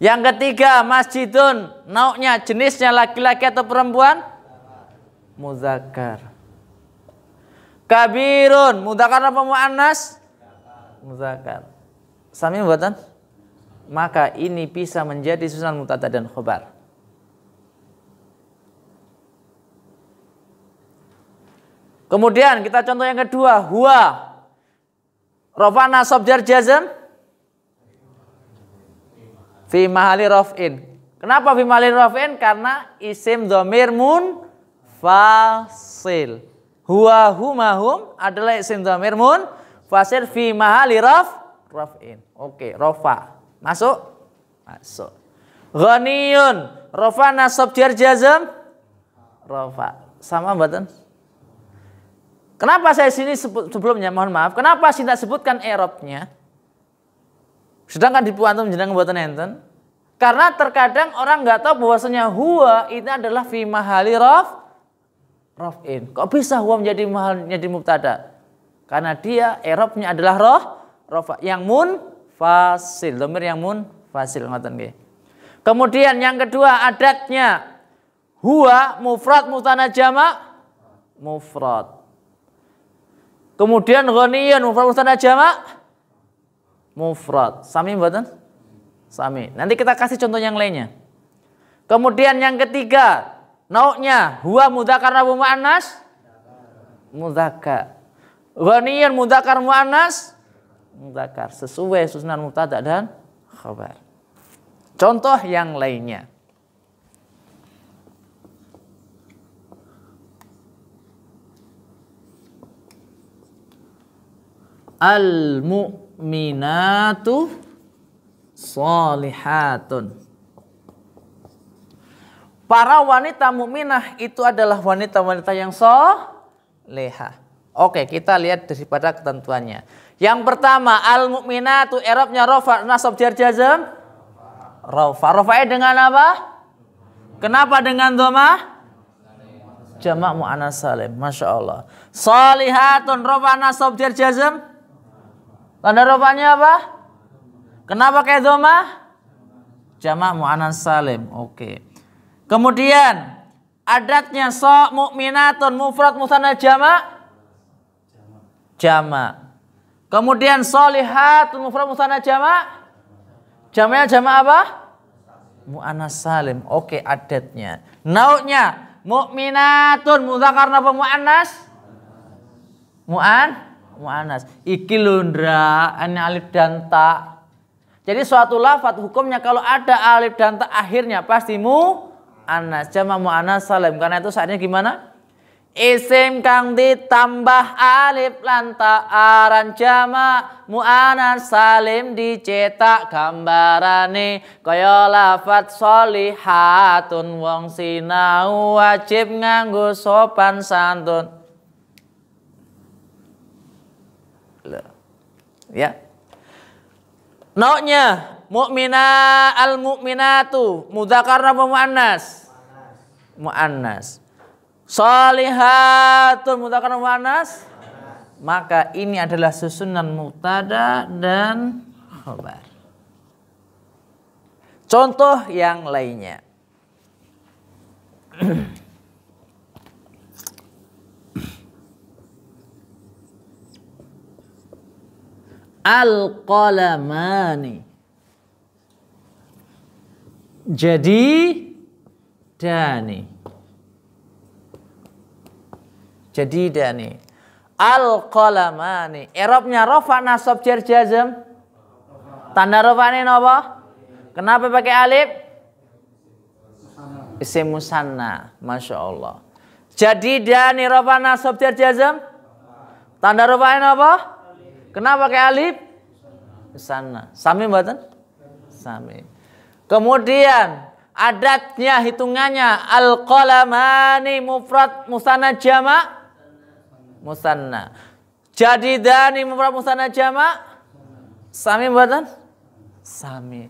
Yang ketiga masjidun, nauknya jenisnya laki-laki atau perempuan? Muzakkar. Kabirun mudzakkar apa muannas? Muzakkar. Sami mboten? Maka ini bisa menjadi susunan mubtada dan khobar. Kemudian kita contoh yang kedua, huwa. Rafa nasab jar jazm fi mahali raf'in. Kenapa fi mahali raf'in? Karena isim dhamir munfasil. Huwa huma hum adalah isim dhamir munfasil fi mahali raf'in. Oke, rafa. Masuk? Masuk. Ghaniyun. Rafa nasab jar jazm rafa. Sama mboten? Kenapa saya sini sebelumnya, mohon maaf, kenapa saya tidak sebutkan i'rabnya? Sedangkan di puantum jenengan mboten enten. Karena terkadang orang nggak tahu bahwasanya huwa itu adalah fi mahali raf'in. Kok bisa huwa menjadi mubtada? Karena dia i'rabnya adalah rafa yang munfasil, dhamir yang munfasil ngoten nggih. Kemudian yang kedua adatnya huwa mufrad musanna jamak mufrad. Kemudian ghaniyun mufrad musanna jamak mufrad. Sami mboten? Sami. Nanti kita kasih contoh yang lainnya. Kemudian yang ketiga, nau'nya huwa mudzakkar apa muannas? Mudzakkar. Ghaniyun mudzakkar muannas? Mudzakkar. Sesuai susunan mubtada dan khabar. Contoh yang lainnya. Al-mu'minatu shalihatun. Para wanita mukminah itu adalah wanita-wanita yang sholihah. Oke, kita lihat daripada ketentuannya. Yang pertama, al-mu'minatu i'rabnya rafa nasab jar jazm. Rafa. Rafa'nya dengan apa? Kenapa dengan dhamma? Jamak muannats salim. Masya Allah. Shalihatun rafa nasab jar jazm. Tanda rafa'nya apa? Kenapa kayak dhamma? Jamak muannats salim. Oke. Kemudian adatnya mu'minatun mufrad musanna jamak jamak. Kemudian sholihatun mufrad musanna jamak jamaknya jamak apa? Muannats salim. Oke, adatnya. Nau'nya mu'minatun mudzakkar apa muannas? Muannas. Iki lundra ini alif dan ta. Jadi suatu lafadz hukumnya kalau ada alif dan ta akhirnya pasti muannas, jamak muannas salim. Karena itu saatnya gimana? Isim kang ditambah alif lan ta aran jamak muannas salim dicetak gambarane kaya lafadz sholihatun wong sinau wajib nganggo sopan santun. Ya. Nau'nya al-mu'minatu mudzakkar apa muannas? Muannas. Sholihatun mudzakkar muannas? Maka ini adalah susunan mubtada dan khabar. Contoh yang lainnya. Al-qalamani. Jadi dani. Al-qalamani. I'rabnya rafa nasab jar jazm. Tanda rafa'nya napa? Kenapa pakai alif? Isim musanna. Masya Allah. Jadi dani rafa nasab jar jazm. Tanda rafa'nya napa? Kenapa pakai alif? Musanna. Sami mboten? Sami. Kemudian adatnya hitungannya al-qalamani mufrad musanna jamak musanna. Jadi dani mufrad musanna jamak sami mboten? Sami.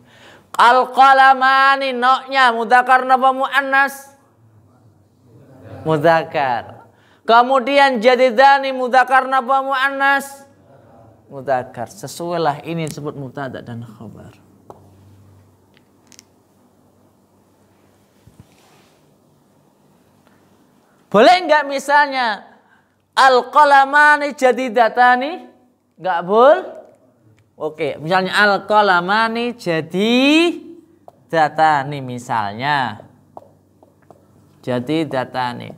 Al-qalamani nau'nya mudzakkar napa muannas? Mudzakkar. Kemudian jadi dani mudzakkar napa muannas? Mudzakkar. Sesuailah ini disebut mubtada dan khabar. Boleh enggak misalnya al-qalamani jadidatani? Enggak boleh. Oke, misalnya al-qalamani jadidatani misalnya. Jadidatani.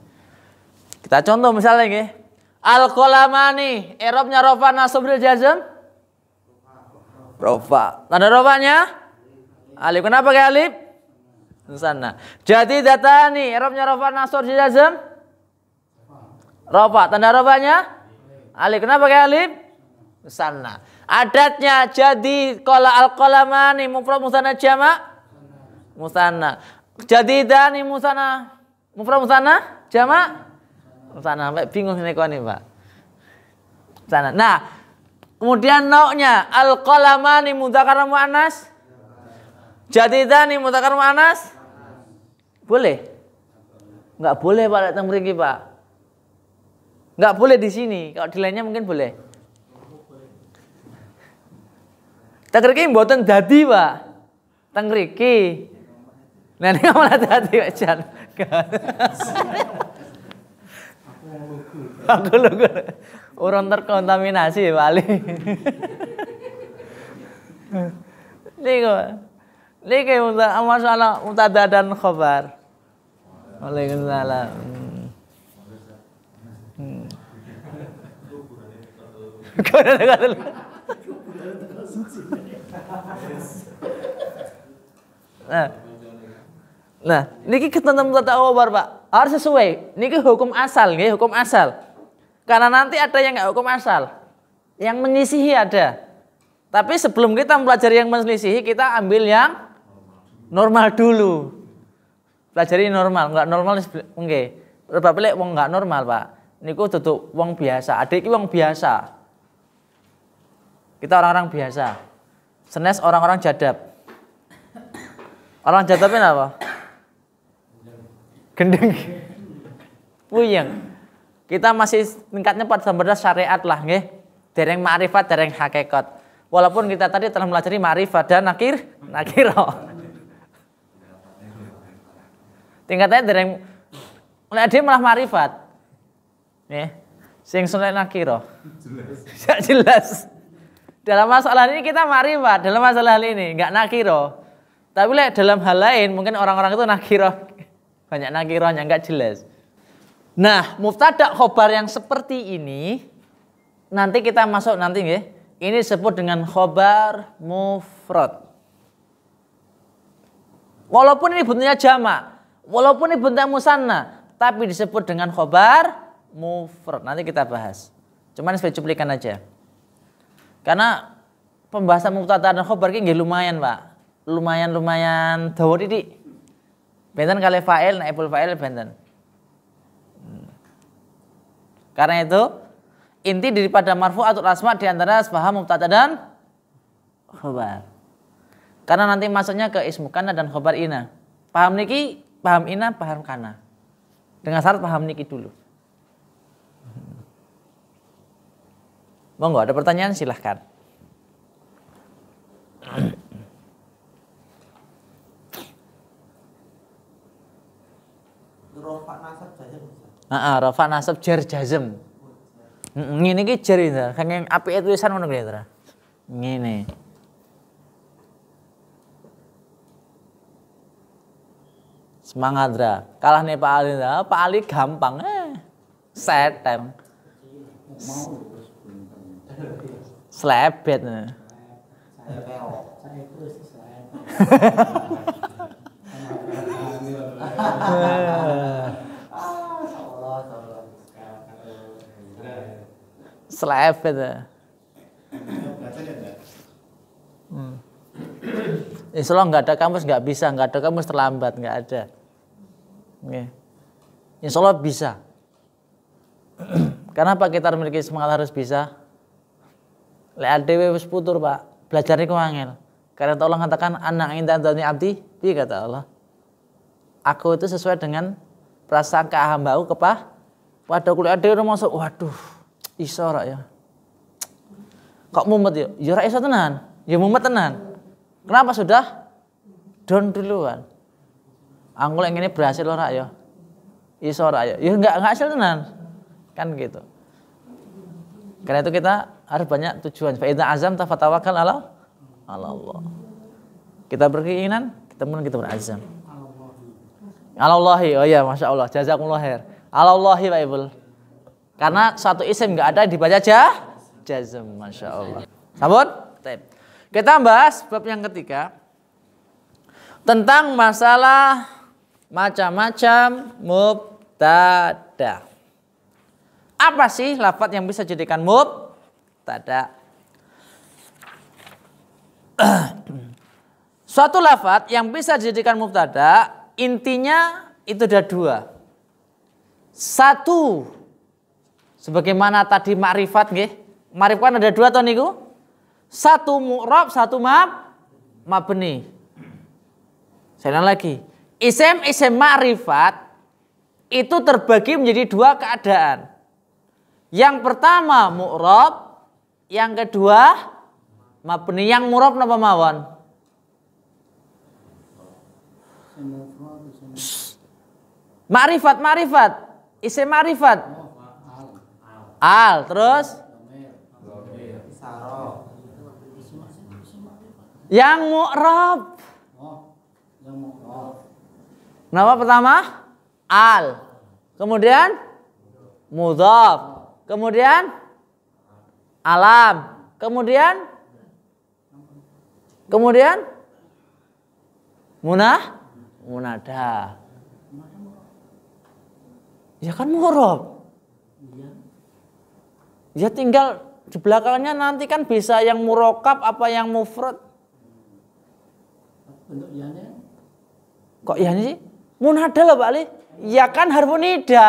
Kita contoh misalnya nggih. Al-qalamani i'rabnya rafa nasab jazm? Rafa. Tanda rafanya? Alif. Kenapa pakai alif? Musanna. Jadidatani i'rabnya rafa nasab jazm? Rafa. Tanda rafanya? Alif. Kenapa pakai alif? Musanna. Adatnya jadi qala al-qalamani mufrad musanna jamak musanna. Jadidani musanna mufrad musanna jamak musanna. Sampai bingung ini Pak. Musanna. Nah, kemudian nau'nya al-qalamani mudzakkar muannas? Jadidani mudzakkar muannas? Boleh? Enggak boleh Pak, datang mriki Pak. Enggak boleh di sini. Kalau di lainnya mungkin boleh. Teng mriki mboten dadi, Pak. Teng mriki. Nah, ini malah dadi Pak Jan. Aku lho urung terkontaminasi Bali. Niki masalah mubtada dan khabar. Waalaikumsalam. Nah, niki ketentuan mubtada khabar, Pak. Harus sesuai. Niki hukum asal, nggih, hukum asal. Karena nanti ada yang enggak hukum asal. Yang menyisihi ada. Tapi sebelum kita mempelajari yang menyisihi, kita ambil yang normal dulu. Pelajari normal, enggak normal nggih. Sebab lek wong enggak normal, Pak. Niku duduk wong biasa. Adik iki wong biasa. Kita orang-orang biasa. Senes orang-orang jadab. Orang jadabnya apa? Gendeng. Puyeng. Kita masih tingkatnya pada batas syariat lah, nggih. Dereng ma'rifat, dereng hakikat. Walaupun kita tadi telah mempelajari ma'rifat dan nakiro. Tingkatnya dereng dia malah ma'rifat. Nggih. Sing sunnah nakiro. Jelas. Dalam masalah ini kita ma'rifat, dalam masalah ini enggak nakiro. Tapi dalam hal lain mungkin orang-orang itu nakiro. Banyak nakirohnya enggak jelas. Nah, mubtada khobar yang seperti ini nanti kita masuk nanti nggih. Ini disebut dengan khobar mufrad. Walaupun ini bentuknya jamak, walaupun ini bentuknya musanna, tapi disebut dengan khobar mufrad. Nanti kita bahas. Cuman sebagai cuplikan aja. Karena pembahasan mubtada dan khobar ini nggih lumayan, Pak. Lumayan dawa titik. Benten kali fa'il, naibul fa'il benten. Karena itu inti daripada marfu atau asma diantara paham mubtada dan khobar. Karena nanti masuknya ke ismu kana dan khobar ina. Paham niki, paham ina, paham kana. Dengan syarat paham niki dulu. Monggo ada pertanyaan silahkan. Rafa nasab jazm. Rafa nasab jar jazm. Ngene iki jar itu, kang apike tulisan ngono kuwi ta. Ngene. Semangat Dra. Kalah nih Pak Ali. Pak Ali gampang setem. Slebet. Slebet. Insya Allah nggak ada kamus nggak bisa, nggak ada kamus terlambat, nggak ada. Insya Allah bisa. Kenapa kita memiliki semangat harus bisa? Lek adewe wis putur Pak, belajar niku angel. Karena Allah mengatakan anak indah dzani abdi, piye kata Allah? Aku itu sesuai dengan prasangka hambaku pada kuliah adewe masuk, waduh, iso ora ya. Kok mumet ya? Ya ora iso tenan. Ya mumet tenan. Kenapa sudah down duluan? Angkul yang ini berhasil ora ya? Iso ora ya? Ya enggak hasil tenan. Kan gitu. Karena itu kita harus banyak tujuan. Fa idza azamta fatawakal ala Allah. Kita berkeinginan, kita berazam. Alallahi, oh iya, masya Allah, jazakumullah khair. Alallahi Pak Ibul. Karena satu isim nggak ada dibaca jazm, masya Allah. Sabun? Kita bahas bab yang ketiga tentang masalah macam-macam mubtada. Apa sih lafaz yang bisa dijadikan mubtada? Suatu lafaz yang bisa dijadikan mubtada intinya itu ada dua. Satu, sebagaimana tadi ma'rifat nggih. Ma'rifat ada dua toh niku. Satu mu'rab, satu mabni. Saya ulang lagi. Isim ma'rifat itu terbagi menjadi dua keadaan. Yang pertama mu'rab, yang kedua mabni. Yang mu'rab napa mawon? Ma'rifat, isim ma'rifat. Al, terus Saro. yang mu'rab. Oh, yang mu'rab. Nama pertama al. Kemudian mudhaf. Kemudian alam. Kemudian munada. Ya kan mu'rab. Ya tinggal di belakangnya nanti kan bisa yang murokab apa yang mufrad. Bentuk ianya. Kok ya sih? Munada loh Pak Ali. Ya kan harfu nida.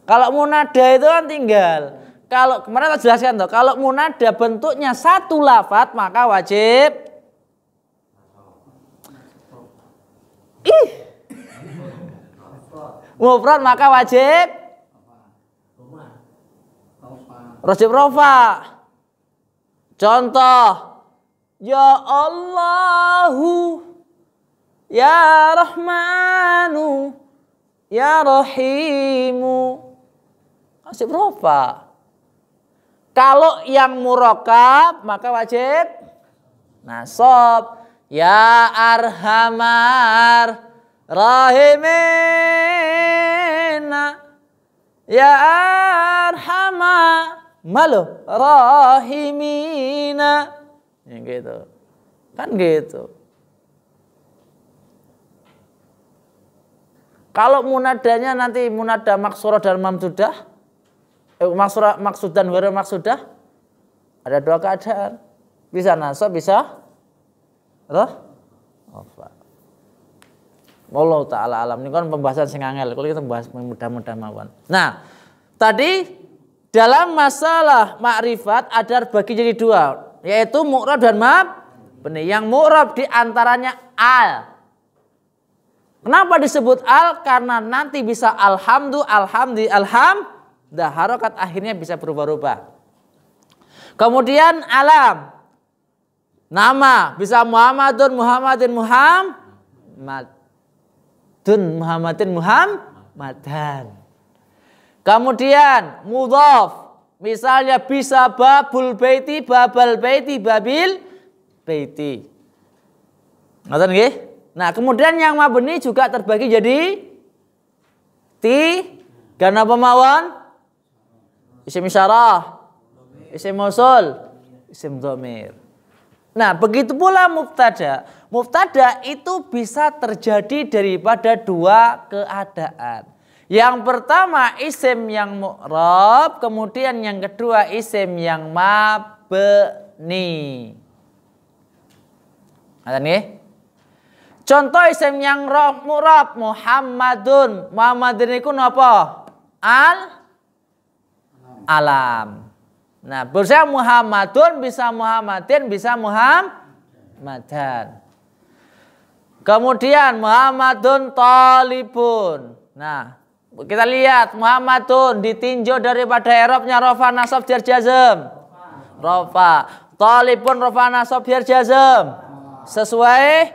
Kalau munada itu kan tinggal. Kalau kemarin saya jelaskan tuh, kalau munada bentuknya satu lafadz maka wajib mufrad maka wajib rofa. Contoh, ya Allahu, ya Rahmanu, ya Rahimu. Kasih rofa. Kalau yang murokab maka wajib nasab. Ya Arhamar Rahimina, ya Arhamar malu Rahimina. Yang gitu. Kan gitu. Kalau munadanya nanti munada maksurah dan mamdudah, maksud dan ghair maksudah, ada dua keadaan. Bisa nasab, bisa rofa. Wallahu ta'ala alam. Ini kan pembahasan sing angel. Kalau kita bahas mudah-mudah mawon. Nah, tadi dalam masalah ma'rifat ada bagi jadi dua, yaitu mu'rab dan mabni. Yang mu'rab diantaranya al. Kenapa disebut al? Karena nanti bisa alhamdu, dah harokat akhirnya bisa berubah-ubah. Kemudian alam, nama bisa Muhammadun, Muhammadan. Kemudian mudhaf, misalnya bisa babul baiti, babal baiti, babil baiti. Ngoten nggih? Nah, kemudian yang mabni juga terbagi jadi tiga napa mawon? Isim isyarah, isim mausul, isim dhamir. Nah, begitu pula mubtada. Mubtada itu bisa terjadi daripada dua keadaan. Yang pertama isim yang mu'rab, kemudian yang kedua isim yang mabni. Ada nih? Contoh isim yang mu'rab, Muhammadun. Muhammadun itu napa? Alam. Nah, bisa Muhammadun, bisa Muhammadin, bisa Muhammadan. Kemudian Muhammadun talibun. Nah, kita lihat Muhammadun ditinjau daripada i'rabnya rafa nasab jar jazm. Rafa. Talibun rafa nasab jar jazm. Sesuai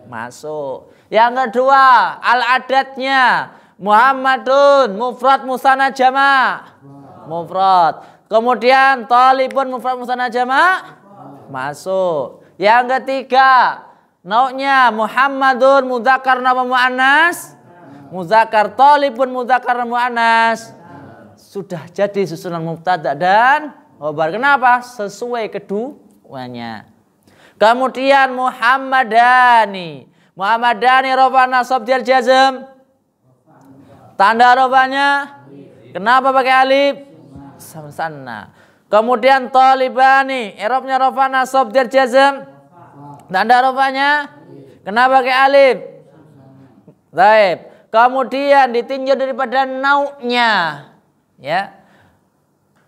masuk. Yang kedua, al-adatnya Muhammadun mufrad musanna jama'. Mufrad. Kemudian talibun mufrad musanna jama' masuk. Yang ketiga, nau'nya Muhammadun mudzakkar napa muannas? Mudzakkar. Talibun mudzakkar muannas. Sudah jadi susunan mubtada dan khabar. Kenapa? Sesuai keduanya. Kemudian Muhammadani. Muhammadani rafa nasab jar jazm. Tanda rafanya kenapa pakai alif? Samsanna. Kemudian talibani, i'rabnya rafa nasab jar jazm. Tanda rafanya kenapa pakai alif? Baik. Kemudian ditinjau daripada nau'nya. Ya.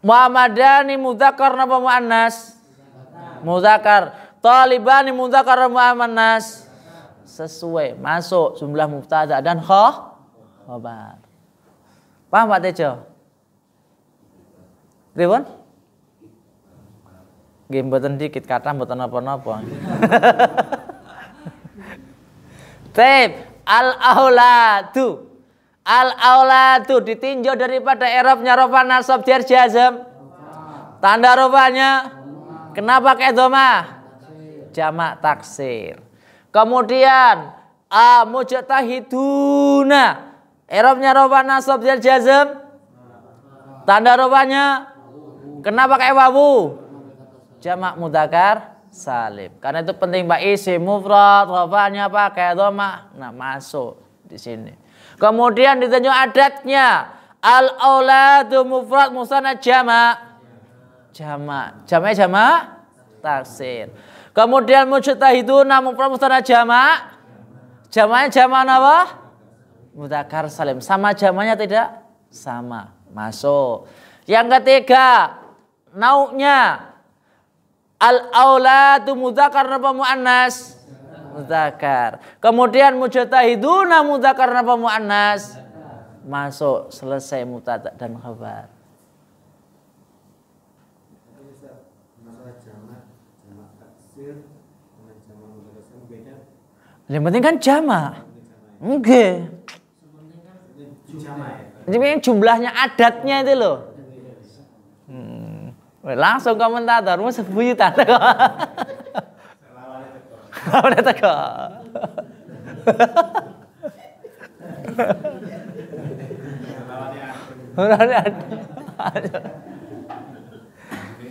Muhammadani mudzakkar napa muannas? Mudzakkar. Talibani mudzakkar napa muannas? Sesuai, masuk jumlah mubtada dan khabar. Paham Pak Tejo? Pripun? Nggih mboten dikit kata mboten napa-napa. Taib al-auladu. Al-auladu ditinjau daripada i'rabnya rafa nasab jar jazm. Tanda rafanya kenapa pakai dhamma? Jamak taksir. Kemudian mujtahiduna i'rabnya rafa nasab jar jazm. Tanda rafanya kenapa pakai wawu? Jamak mudzakkar salim. Karena itu penting Pak, isim mufrad rafanya pakai dhamma. Nah, masuk di sini. Kemudian ditunjuk adatnya al-auladu mufrad musanna jamak. Jamak taksir. Kemudian mujtahiduna mufrad musanna jamak. Jamaknya jamak apa? Mudzakkar salim. Sama jamaknya tidak? Sama. Masuk. Yang ketiga, nau'nya al-auladu mudzakkar apa muannas? Mudzakkar. Kemudian mujtahiduna mudzakkar apa muannas? Masuk, selesai mubtada dan khabar. Masalah jamak taksir dengan jamak mudzakkar beda. Yang penting kan jamak. Enggak. Ini jumlahnya adatnya itu loh. Langsung komentator, mau sebuyutan. Lawannya teko.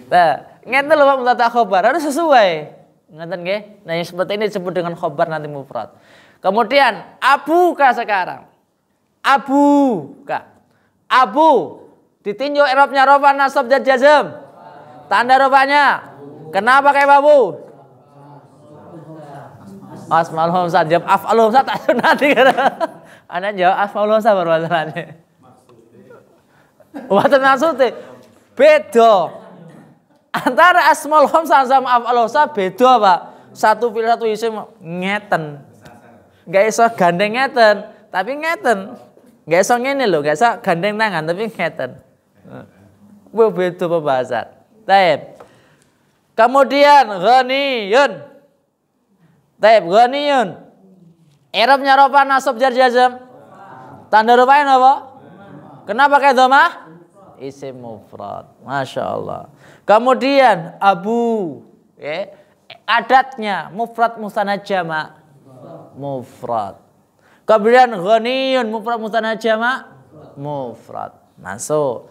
Nah, ngeten lho Pak mubtada khobar harus sesuai. Ngeten nggih? Nah, yang seperti ini disebut dengan khobar nanti mufrad. Kemudian abuka sekarang. Abuka. Abu ditinjau i'rabnya rafa nasab jar jazm. Tanda rafanya kenapa kayak babu? Asmaul hamzah jawab af'alul hamzah tak sunati. Ana jawab asmaul hamzah baru masalahnya. Wonten maksudnya beda. Antara asmaul hamzah sama af'alul hamzah beda, Pak. Satu pilih satu isim ngeten. Enggak iso gandeng ngeten, tapi ngeten. Enggak iso ngene lho, enggak iso gandeng tangan tapi ngeten. Beda pembahasan. Baik. Kemudian ghaniyun. Baik, ghaniyun. I'rabnya rafa nasab jar jazm. Tanda rafanya apa? Kenapa kayak dhamma? Isim mufrad. Masya Allah. Kemudian abu, ya, adatnya mufrad musanna jamak. Mufrad. Kemudian ghaniyun mufrad musanna jamak. Mufrad. Masuk.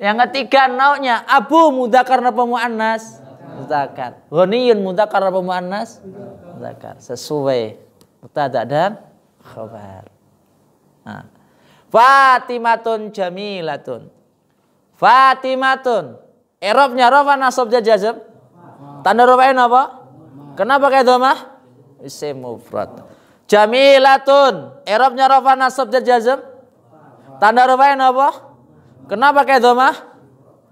Yang ketiga nau'nya abu mudzakkar apa muannas? Mudzakkar. Ghaniyun mudzakkar apa muannas? Mudzakkar. Sesuai mubtada dan khabar. Nah. Fatimatun jamilatun. Fatimatun. I'rabnya rafa nasab jar jazm. Tanda rafanya apa? Kenapa kayak dhamma? Isim mufrad. Jamilatun. I'rabnya rafa nasab jar jazm. Tanda rafanya apa? Kenapa kayak dhamma?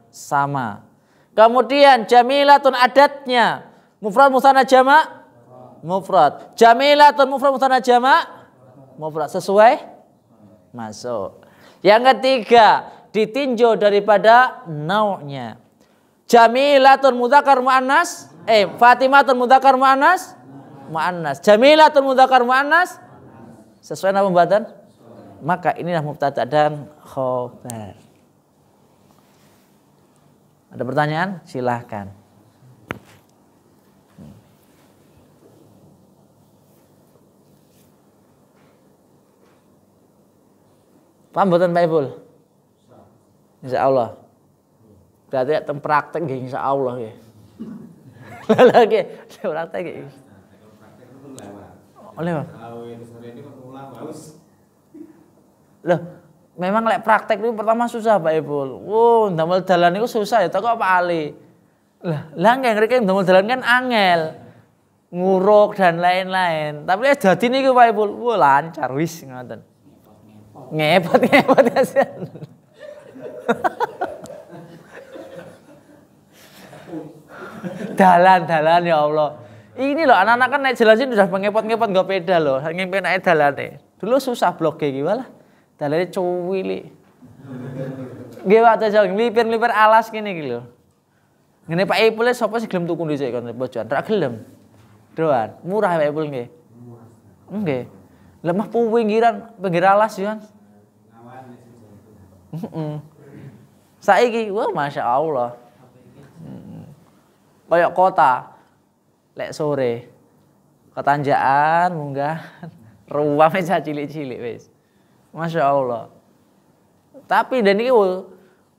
Sama. Kemudian jamilatun adatnya mufrad musanna jamak. Mufrad. Jamilatun mufrad musanna jamak. Mufrad. Sesuai? Masuk. Yang ketiga, ditinjau daripada nau'nya. Jamilatun mudzakkar muannas. Fatimatun mudzakkar muannas. Muannas. Jamilatun mudzakkar muannas. Sesuai nama pembuatan? Maka inilah mubtada dan khabar. Ada pertanyaan? Silahkan. Paham mboten Pak Ibul? Insyaallah. Berarti ya praktek nggih insyaallah nggih. Lagi praktek nggih. Oleh Pak. Loh, memang lek praktek itu pertama susah Pak Ibul. Ndamel dalan itu susah ya, kok Pak Ali. Lah nggih ngriki ndamel dalan kan angel. Nguruk dan lain-lain. Tapi lek dadi niku Pak Ibul, lancar wis ngoten. Ngepot kasihan. Dalan ya Allah. Ini loh anak-anak kan naik jalan sini udah ngepot-ngepot nggak peda loh. Ngepet naik dalane. Dulu susah blok kayak gimana? Dalane cuwili. Nggih Pak Tajal nglipir-nglipir alas kene iki lho. Ngene Pak Ipul sapa sih gelem tuku dhisik kon bojoan? Ra gelem. Doan, murah Pak Ipul nggih. Nggih. Lemah pinggiran pinggir alas ya. Saiki wah Masya Allah. Kayak kota lek sore ketanjaan munggah ruang meja cilik-cilik wis. Masya Allah. Tapi dan ini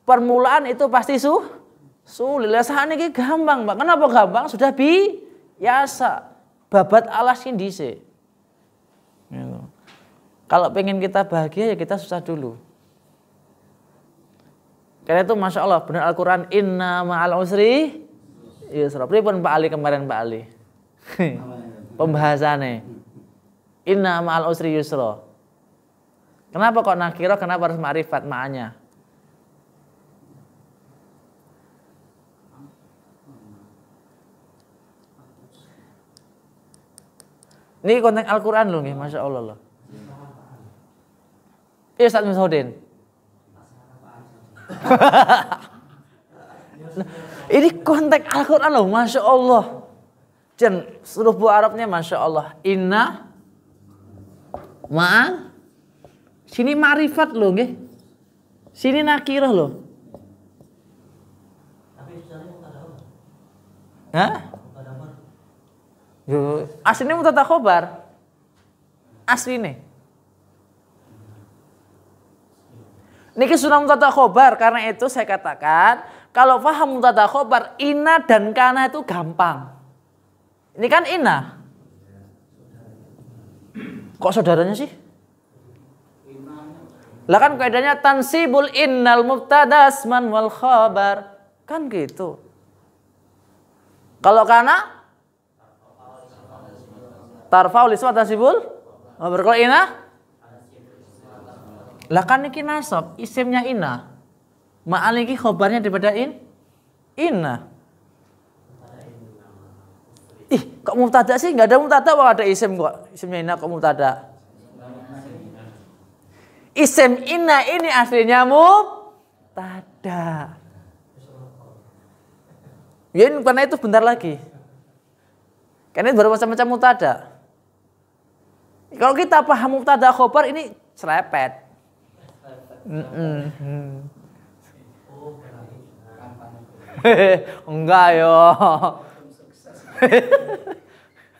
permulaan itu pasti sulit. Saat ini gampang, Pak. Kenapa gampang? Sudah biasa. Babat alas ini dhisik. Gitu. Kalau pengen kita bahagia ya kita susah dulu. Karena itu Masya Allah benar Al-Quran inna ma'al usri yusra. Pripun Pak Ali kemarin Pak Ali? Pembahasannya inna ma'al usri yusra. Kenapa kok nakiro? Kenapa harus ma'rifat ma'anya? Ini konteks Al-Quran loh nih, Masya Allah loh. Iya Ustaz Mishodin. Ini konteks Al-Quran loh, Masya Allah. Dan seluruh buah Arabnya Masya Allah. Inna ma'an. Sini ma'rifat loh nggih. Sini nakirah loh. Hah? Yo, aslinya mubtada khobar. Aslinya. Niki sunah mubtada khobar, karena itu saya katakan kalau paham mubtada khobar inna dan kana itu gampang. Ini kan inna. Kok saudaranya sih? Lah kan kaidahnya tansibul innal mubtada asman wal khabar. Kan gitu. Kalau kana tarfa'ul isma tansibul khabar. Kalau inna lah kan iki nasab, isimnya inna. Ma'al iki khabarnya daripada inna. Ih, kok mubtada sih? Enggak ada mubtada kok ada isim kok. Isimnya inna kok mubtada. Isim inna ini aslinya mubtada. Ya karena itu bentar lagi. Karena itu baru macam-macam mubtada. Kalau kita paham mubtada khobar ini serepet. Enggak yo.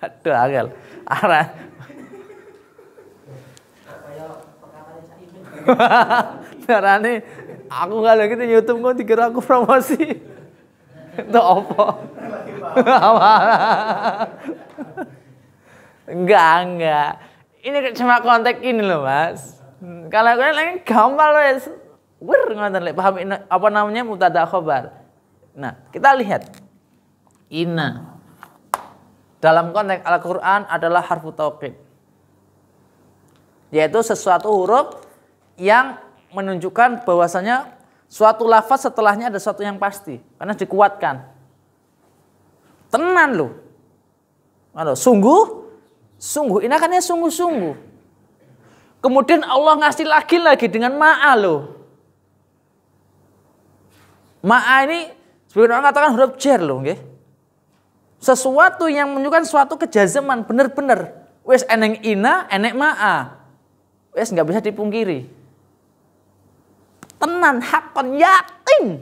Aduh agak arah. Carane aku nggak lagi di YouTube kok dikira aku promosi. Itu apa? Enggak. Ini cuma konteks ini loh Mas. Kalau kalian lagi gampang loh ya. Ngoten lek paham apa namanya mubtada khobar. Nah, kita lihat. Inna dalam konteks Al-Qur'an adalah harfu taukid. Yaitu sesuatu huruf yang menunjukkan bahwasanya suatu lafaz setelahnya ada sesuatu yang pasti karena dikuatkan. Tenan loh. Sungguh ini kan sungguh-sungguh. Kemudian Allah ngasih lagi dengan ma'a loh. Ma'a ini sebagian orang katakan huruf jar loh nggih. Sesuatu yang menunjukkan suatu kejazaman bener-bener. Wes eneng ina, enek ma'a. Wes nggak bisa dipungkiri. Tenan, hakon, yakin.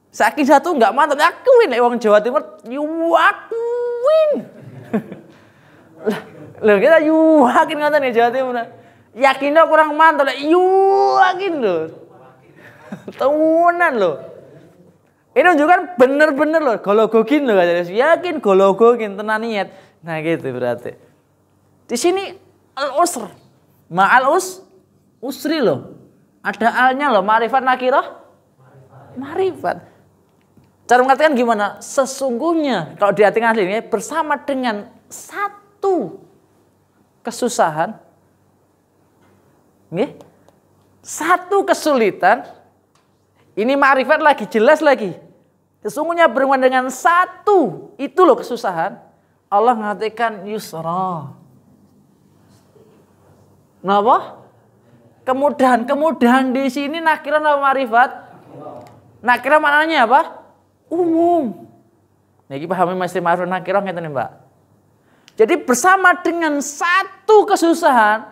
Saking satu nggak mantap, yakin. Wong Jawa Timur, yakin. Loh kita yakin ngoten nih Jawa Timur. Yakinnya kurang mantap, yakin loh. Tenan loh. Ini menunjukkan bener-bener loh, gologogin loh katanya. Yakin gologogin, tenan niat. Nah gitu berarti. Di sini al-usr, ma'al usri loh. Ada alnya loh, ma'rifat nakirah. Ma'rifat. Cara mengatakan gimana? Sesungguhnya kalau di artikan aslinya bersama dengan satu kesusahan, nih, satu kesulitan, ini ma'rifat lagi, jelas lagi. Sesungguhnya berhubungan dengan satu, itu loh kesusahan. Allah mengatakan yusra. Kenapa? Kemudahan di sini nakirah apa ma'rifat? Nakirah maknanya apa? Umum. Niki pahami mesti ma'rifat nakirah ngeten Mbak. Jadi bersama dengan satu kesusahan,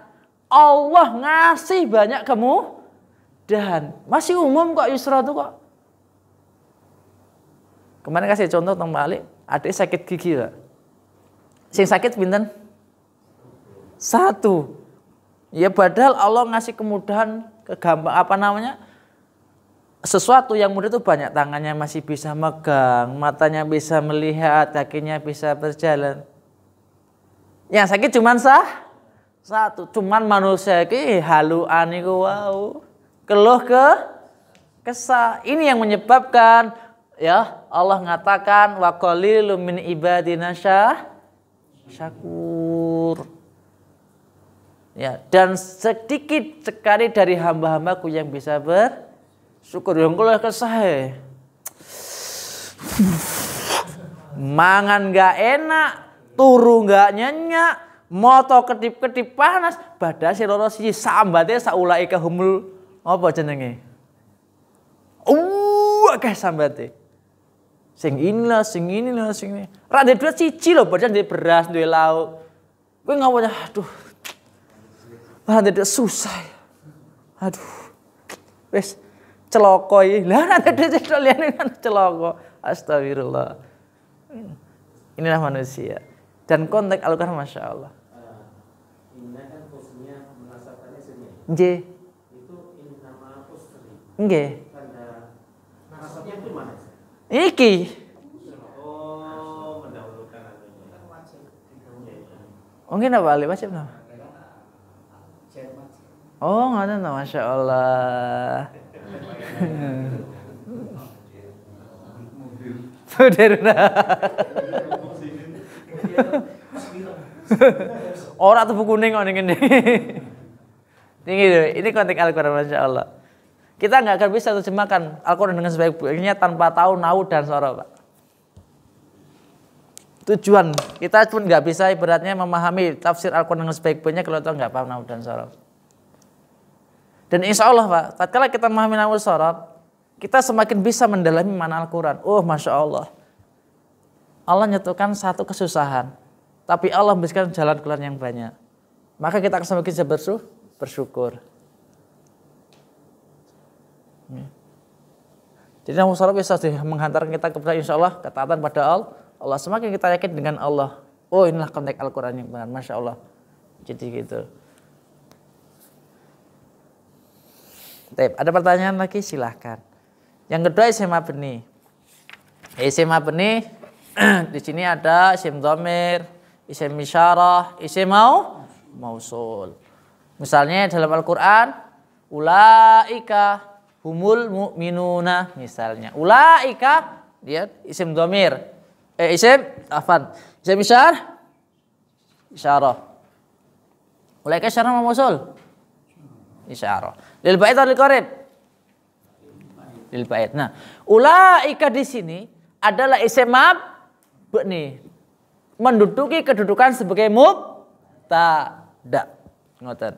Allah ngasih banyak kemudahan. Masih umum kok yusra itu kok. Kemarin kasih contoh tentang Malik, adik sakit gigi Pak. Sing sakit pinten? 1. Ya padahal Allah ngasih kemudahan, kegampang sesuatu yang mudah itu banyak, tangannya masih bisa megang, matanya bisa melihat, kakinya bisa berjalan. Yang sakit cuman 1. Cuman manusia iki haluan iku wau. Keluh kesah. Ini yang menyebabkan ya Allah mengatakan wa qalilum min ibadina syakur. Ya, dan sedikit sekali dari hamba-hambaku yang bisa bersyukur. Yang keluh kesah. Mangan gak enak, turu gak nyenyak, moto kedip-kedip panas, badan si loro siji sambate saulaika humul apa jenenge? Akeh sambate. Sing ini. Ra ndek duit siji lho, badan ndek beras, duwe lauk. Kowe ngopo aduh. Ra ndek susah. Aduh. Wis celaka iki. Lah ra ndek duit liyane kan celaka. Astagfirullah. Inilah manusia. Dan konteks Al-Qur'an Masya Allah. Ini kan posisinya menasabkannya sini. Nggih. Itu ini nama posisi. Nggih. Tanda nasabnya itu mana? Iki. Oh, mendahulukan adanya. Mungkin apa Ali wajib nama? Oh, ngoten to, Masya Allah. Saudara. Ora tubuh kuning kok ning ngene. Ini konteks Al-Qur'an Masya Allah. Kita nggak akan bisa terjemahkan Al-Qur'an dengan sebaik-baiknya tanpa tahu nahwu dan sorof, Pak. Tujuan kita pun nggak bisa ibaratnya memahami tafsir Al-Qur'an dengan sebaik-baiknya kalau kita nggak paham nahwu dan sorof. Dan insya Allah Pak, tatkala kita memahami nahwu sorof, kita semakin bisa mendalami makna Al-Qur'an. Oh Masya Allah. Allah nyatukan satu kesusahan, tapi Allah memberikan jalan keluar yang banyak. Maka kita akan semakin bisa bersyukur. Jadi nahwu sorof bisa menghantarkan kita kepada insya Allah ketaatan pada Allah. Semakin kita yakin dengan Allah. Oh inilah konteks Al-Qur'an yang benar. Masya Allah. Jadi gitu. Ada pertanyaan lagi silahkan. Yang kedua isim mabni. Isim mabni di sini ada isim dhamir, isim isyarah, isim mausul. Misalnya dalam Al-Qur'an ulaika humul mu'minuna misalnya. Ulaika dia isim dhamir. Isim isyarah. Ulaika isyarah mausul. Isyarah. Lil bait atau lil qarib? Lil bait. Nah, ulaika di sini adalah isim mabni. Menduduki kedudukan sebagai mubtada. Ngoten.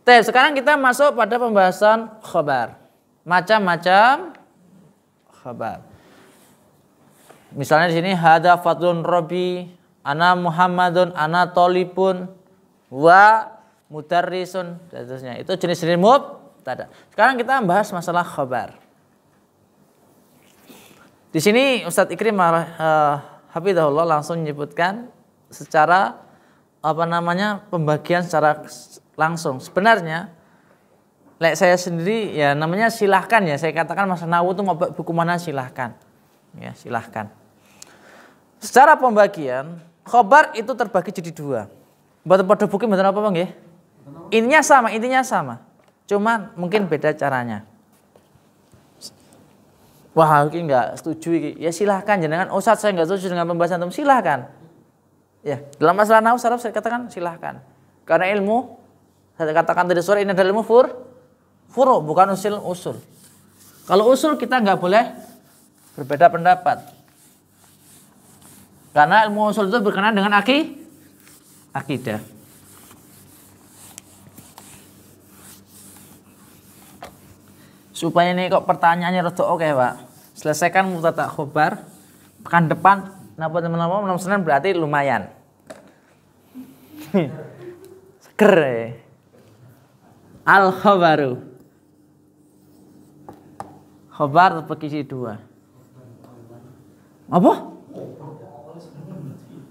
Sekarang kita masuk pada pembahasan khabar. Macam-macam khabar. Misalnya di sini hada fadlun rabbi, ana Muhammadun, ana talibun, wa mudarrisun dan seterusnya. Itu jenis-jenis mubtada. Sekarang kita membahas masalah khabar. Di sini Ustadz Ikrimah hafizahullah langsung menyebutkan secara pembagian secara langsung. Sebenarnya saya sendiri ya namanya silahkan ya, saya katakan masa nahwu itu mau buku mana silahkan. Ya, silahkan. Secara pembagian khabar itu terbagi jadi 2. Buat pada buku betul apa Bang ya? Intinya sama. Cuman mungkin beda caranya. Wah, ini enggak setuju ini. Ya silahkan jenengan. Ustaz saya enggak setuju dengan pembahasan antum, silahkan. Ya, dalam masalah nahwu saraf saya katakan silahkan. Karena ilmu saya katakan tadi sore ini adalah ilmu furu, bukan usul. Kalau usul kita enggak boleh berbeda pendapat. Karena ilmu usul itu berkenaan dengan akidah. Supaya ini kok pertanyaannya rada oke, Pak. Selesaikan mubtada khobar. Pekan depan napa teman-teman berarti lumayan. Seger. Al khabaru. Khabar terbagi 2. Apa?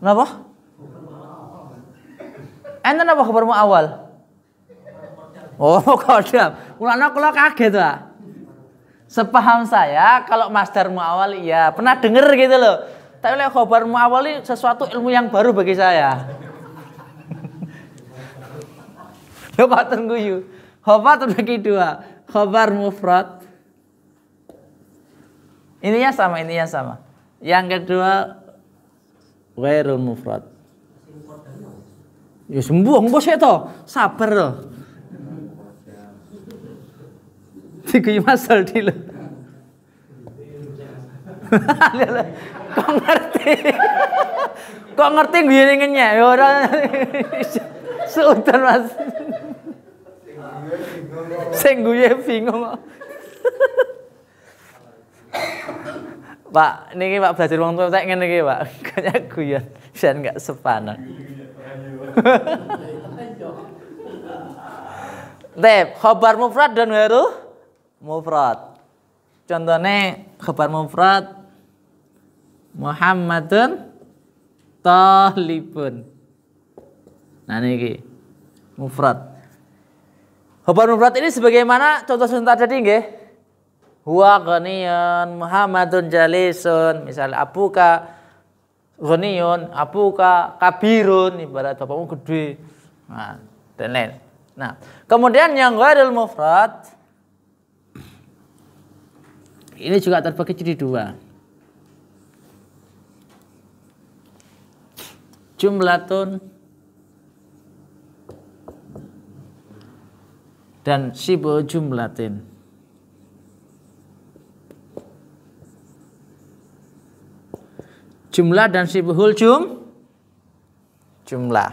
Kenapa? Enten apa khabarmu awal? Oh, kodam. Mulane kula kaget, Pak. Sepaham saya kalau masdarmu awal iya, pernah denger gitu loh. Tapi lek khabarmu awal ini sesuatu ilmu yang baru bagi saya. Coba tunggu yuk. Khabar terbagi 2. Khabar mufrad. Ininya sama. Yang kedua ghairul mufrad. Ya sembuh saya toh. Sabar toh. Tiga masal dulu. Kok ngerti gue ngenyek ya orang. Seudan Mas. Sing gue bingung. Pak, niki Pak belajar wong tua tak ngene iki, Pak. Kayak guyon, jan enggak sepanan. Tep, khabar mufrad dan ghairul mufrad. Contohnya khabar mufrad Muhammadun talibun. Nah niki mufrad. Khabar mufrad ini sebagaimana contoh-contoh tadi nggih. Huwa ghaniyun, Muhammadun jalisun, misalnya abuka ghaniyun, abuka kabirun, ibarat bapakmu gede. Nah, dan lain. Nah, kemudian yang ghairul mufrad ini juga terbagi jadi 2. Jumlatun dan sibu jumlatin. Jumlah dan sibuhul jumlah.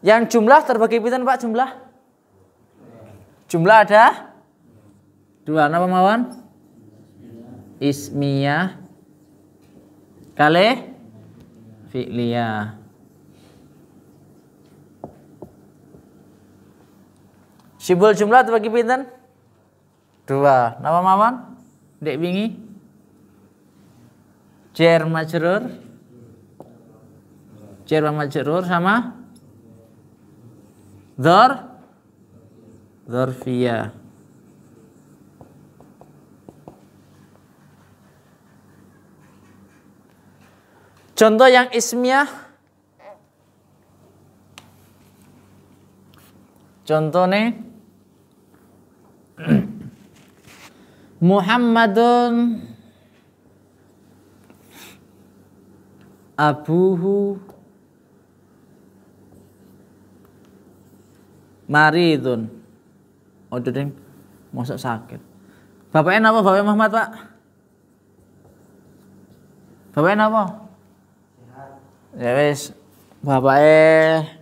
Yang jumlah terbagi pinten Pak jumlah? Jumlah ada 2, napa mawon? Ismiyah kali fi'liyah. Sibul jumlah terbagi pinten? 2, napa mawon? Dek wingi? Jar majrur sama dzarfiyah. Contoh yang ismiyah. Contohnya Muhammadun abuhu maridun. Oh deng, mosok sakit. Bapaknya napa? Bapaknya Muhammad, Pak? Bapaknya napa? Ya wis, bapaknya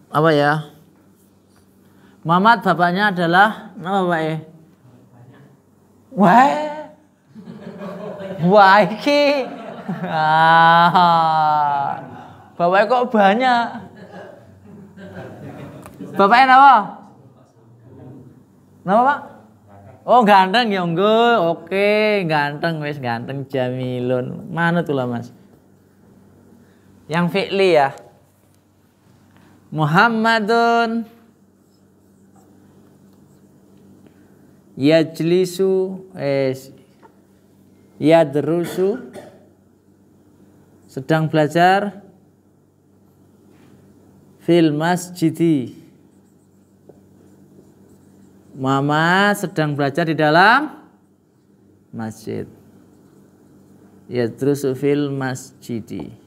apa ya? Muhammad bapaknya adalah nama bapaknya? Wah iki. Bapaknya kok banyak? Bapaknya napa? Napa, Pak? Oh, ganteng ya, enggak. Oke, ganteng wis, ganteng jamilun. Manut lah, Mas. Yang fi'li ya. Muhammadun yajlisu yadrusu sedang belajar fil masjidi. Mama sedang belajar di dalam masjid. Yadrusu fil masjidi.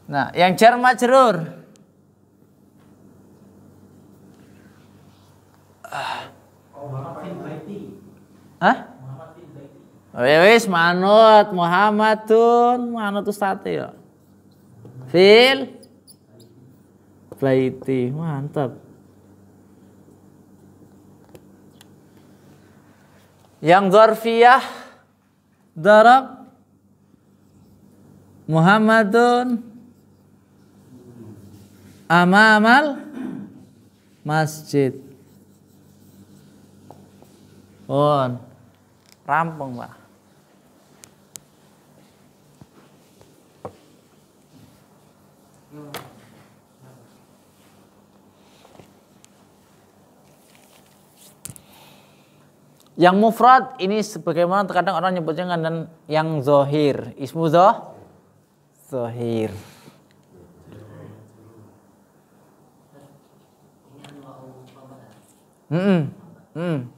Nah, yang jar majrur. Hah? Wis manut Muhammadun, manut ustaz ya. Fil baiti, mantap. Yang dzarfiyah darab Muhammadun amamal masjid. Oh, rampung Pak. Yang mufrad ini sebagaimana terkadang orang nyebutnya dengan yang zohir, ismu zohir.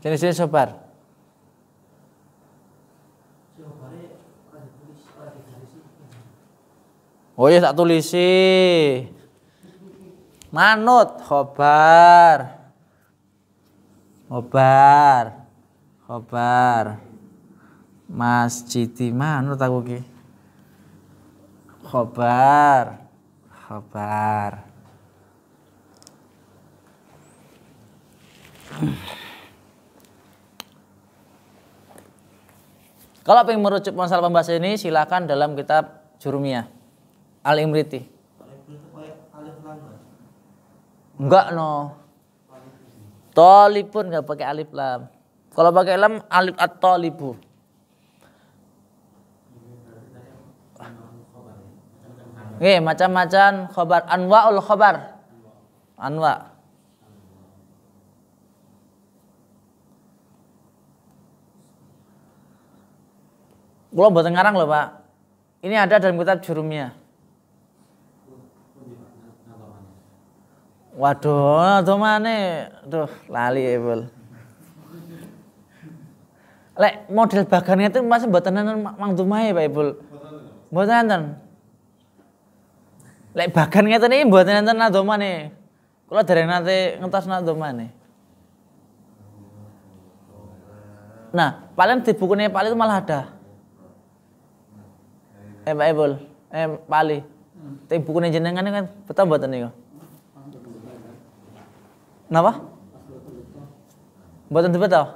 Jenis-jenis sobar. Oh ya tak tulisi. Manut khobar. Khobar. Masjidi manut aku ki. Khobar. Kalau pengen merujuk masalah pembahasan ini silakan dalam kitab Jurumiyah Al-Imriti. Enggak no. Tolipun enggak pakai alif lam. Kalau pakai lam alif at-tolibu. Macam-macam khobar, anwa'ul khobar. Anwa'. Kalau buat ngarang loh Pak. Ini ada dalam kitab Jurumiyah. Waduh, itu mana? Duh, lali ebel. Lek model bagannya itu masih buatan mangdumai Pak Ibul. Buatan enten. Lek bagannya itu nih buatan enten nadoma nih. Kalau dari nanti ngetas nadoma nih. Nah, paling di buku Nepal itu malah ada. Pak Ibul, Pali. Tapi bukunya jenengan ini kan betul buatan nih. Kenapa? Buatan betul.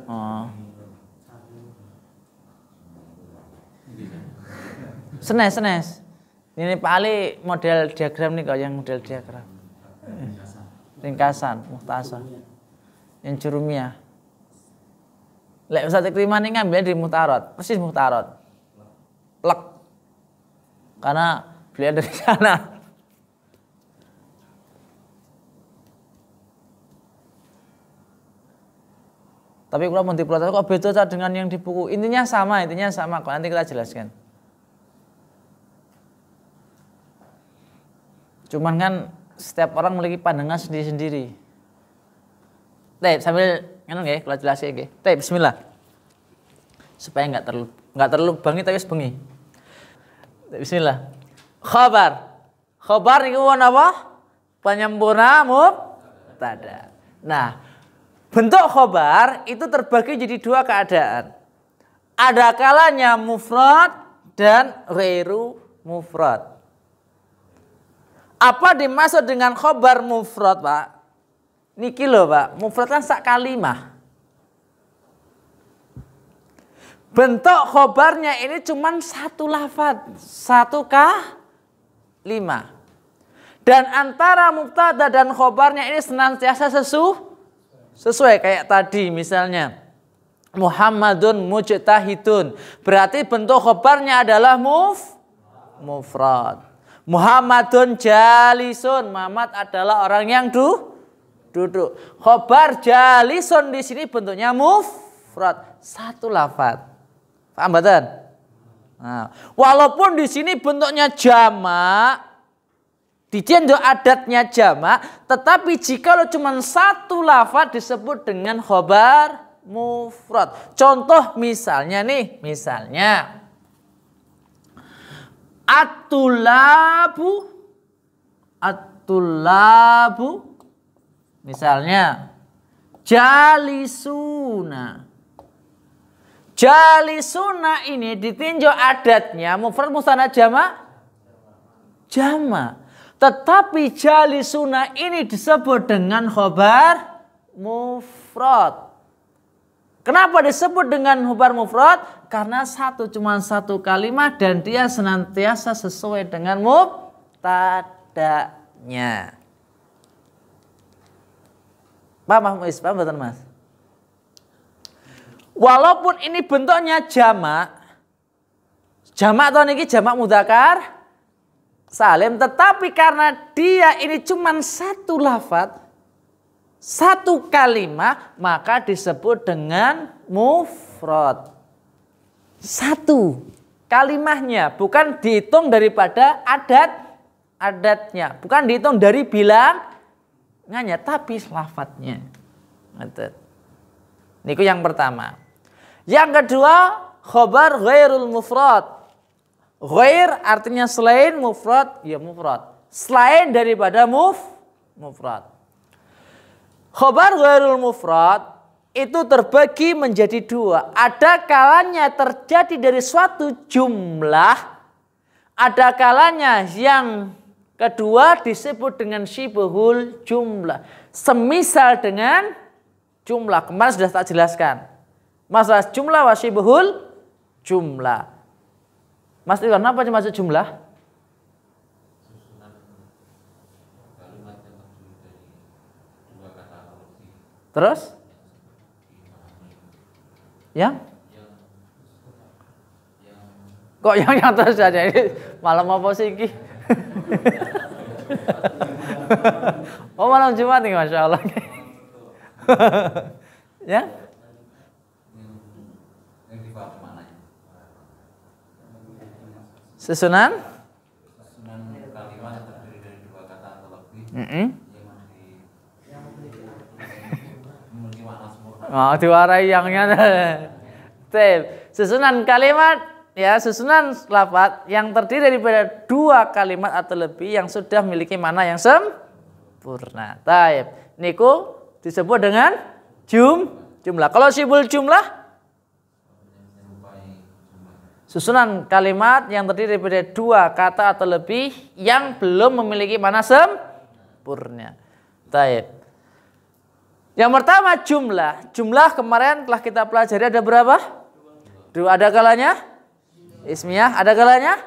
Oh. Senes. Ini Pali model diagram nih kok, yang model diagram. Ringkasan, mukhtasar. Yang Jurumiyah. Lek Ustaz Ikrimah ini ngambil di Muhtarot, persis Muhtarot. Plek. Karena beliau dari sana. Tapi kalau mau diprotes kok beda dengan yang di buku. Intinya sama kok, nanti kita jelaskan. Cuman kan setiap orang memiliki pandangan sendiri-sendiri. Baik, sambil ngono nggih, kalau jelasin nggih. Baik, bismillah. Supaya enggak terlalu bangi tapi bengi. Bismillah. Khabar itu apa? Penyempurna mubtada. Nah, bentuk khabar itu terbagi jadi dua keadaan. Ada kalanya mufrad dan ghairu mufrad. Apa dimaksud dengan khabar mufrad, Pak? Niki lho, Pak. Mufrad kan sak kalimah. Bentuk khobarnya ini cuma satu lafaz, satu kalimah. Dan antara mubtada dan khobarnya ini senantiasa sesuai kayak tadi misalnya. Muhammadun mujtahidun. Berarti bentuk khobarnya adalah mufrad. Muhammadun jalisun. Muhammad adalah orang yang duduk. Khobar jalisun di sini bentuknya mufrad, satu lafaz. Paham mboten? Nah, walaupun di sini bentuknya jamak, dicenjok adatnya jamak, tetapi jika lo cuma satu lafaz disebut dengan khobar mufrad. Contoh misalnya at-tulabu misalnya jalisuna. Jalisuna ini ditinjau adatnya mufrad musanna jamak. Tetapi jalisuna ini disebut dengan khobar mufrad. Kenapa disebut dengan khobar mufrad? Karena cuma satu kalimat dan dia senantiasa sesuai dengan mubtada'nya. Paham Mas? Paham betul Mas? Walaupun ini bentuknya jamak atau niki jamak mudzakkar salim, tetapi karena dia ini cuma satu lafadz, satu kalimat, maka disebut dengan mufrad. Satu kalimatnya, bukan dihitung daripada adatnya, bukan dihitung dari bilangannya, tapi lafadznya. Niku yang pertama. Yang kedua, khobar ghairul mufrad. Ghair artinya selain, mufrad ya mufrad. Selain daripada mufrad. Khobar ghairul mufrad itu terbagi menjadi dua. Ada kalanya terjadi dari suatu jumlah. Ada kalanya yang kedua disebut dengan syibhul jumlah. Semisal dengan jumlah. Kemarin sudah tak jelaskan. Masalah jumlah wa syibhul jumlah. Mas Iwan, apa maksud jumlah? Terus? Yang? Kok yang terus saja ini malam apa sih ini? Oh malam Jumat nih, Masya Allah. Ya? Susunan kalimat yang terdiri dari dua kata atau lebih yang memiliki makna sempurna. Oh, diwarai yangnya. Susunan kalimat ya, susunan lafaz yang terdiri daripada dua kalimat atau lebih yang sudah memiliki makna yang sempurna. Taib. Niku disebut dengan jumlah. Kalau syibhul jumlah, susunan kalimat yang terdiri daripada dua kata atau lebih yang belum memiliki makna sempurna. Taib. Yang pertama jumlah. Jumlah kemarin telah kita pelajari ada berapa? Dua. Ada kalanya ismiyah, ada kalanya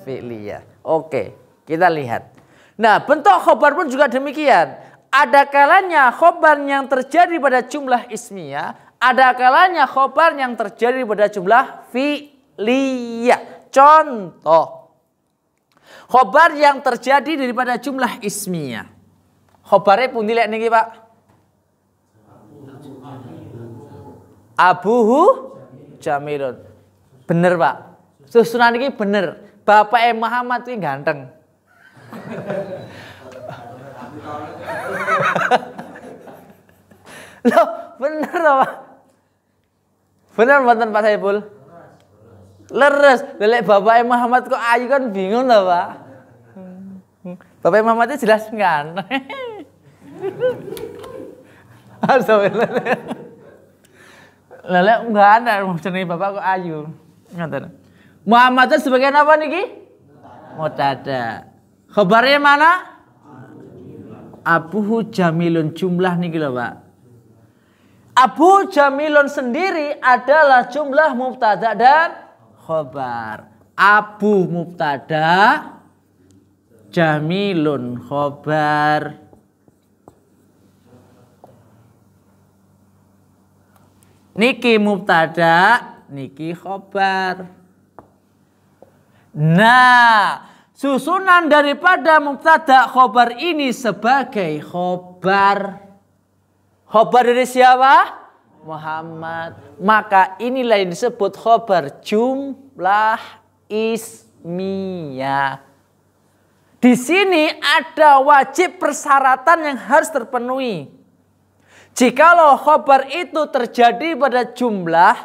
fi'liyah. Oke, kita lihat. Nah, bentuk khobar pun juga demikian. Ada kalanya khobar yang terjadi pada jumlah ismiyah, ada kalanya khobar yang terjadi pada jumlah fi'liyah. Contoh, khobar yang terjadi daripada jumlah ismiyah. Khobarnya pun dilihat nih Pak. Abuhu jamilun. Bener Pak. Susunan ini bener. Bapak Muhammad ini ganteng. Loh, bener loh Pak. Bener mboten Pak Saiful? Leres. Lelek Bapak Muhammad kok ayu kan bingung loh Pak. Bapak Muhammad itu jelas ganteng. Astagfirullah. Lelek enggak ada maksudnya Bapak kok ayu. Ngaten. Muhammad itu sebagai apa niki? Mubtada. Khabarnya mana? Abuhu jamilun, jumlah niki lho, Pak. Abu jamilun sendiri adalah jumlah mubtada dan khabar. Abu mubtada, jamilun khabar. Niki mubtada, niki khabar. Nah, susunan daripada mubtada khabar ini sebagai khabar. Khabar dari siapa? Muhammad. Maka inilah yang disebut khabar jumlah ismiyah. Di sini ada wajib persyaratan yang harus terpenuhi. Jikalau khabar itu terjadi pada jumlah,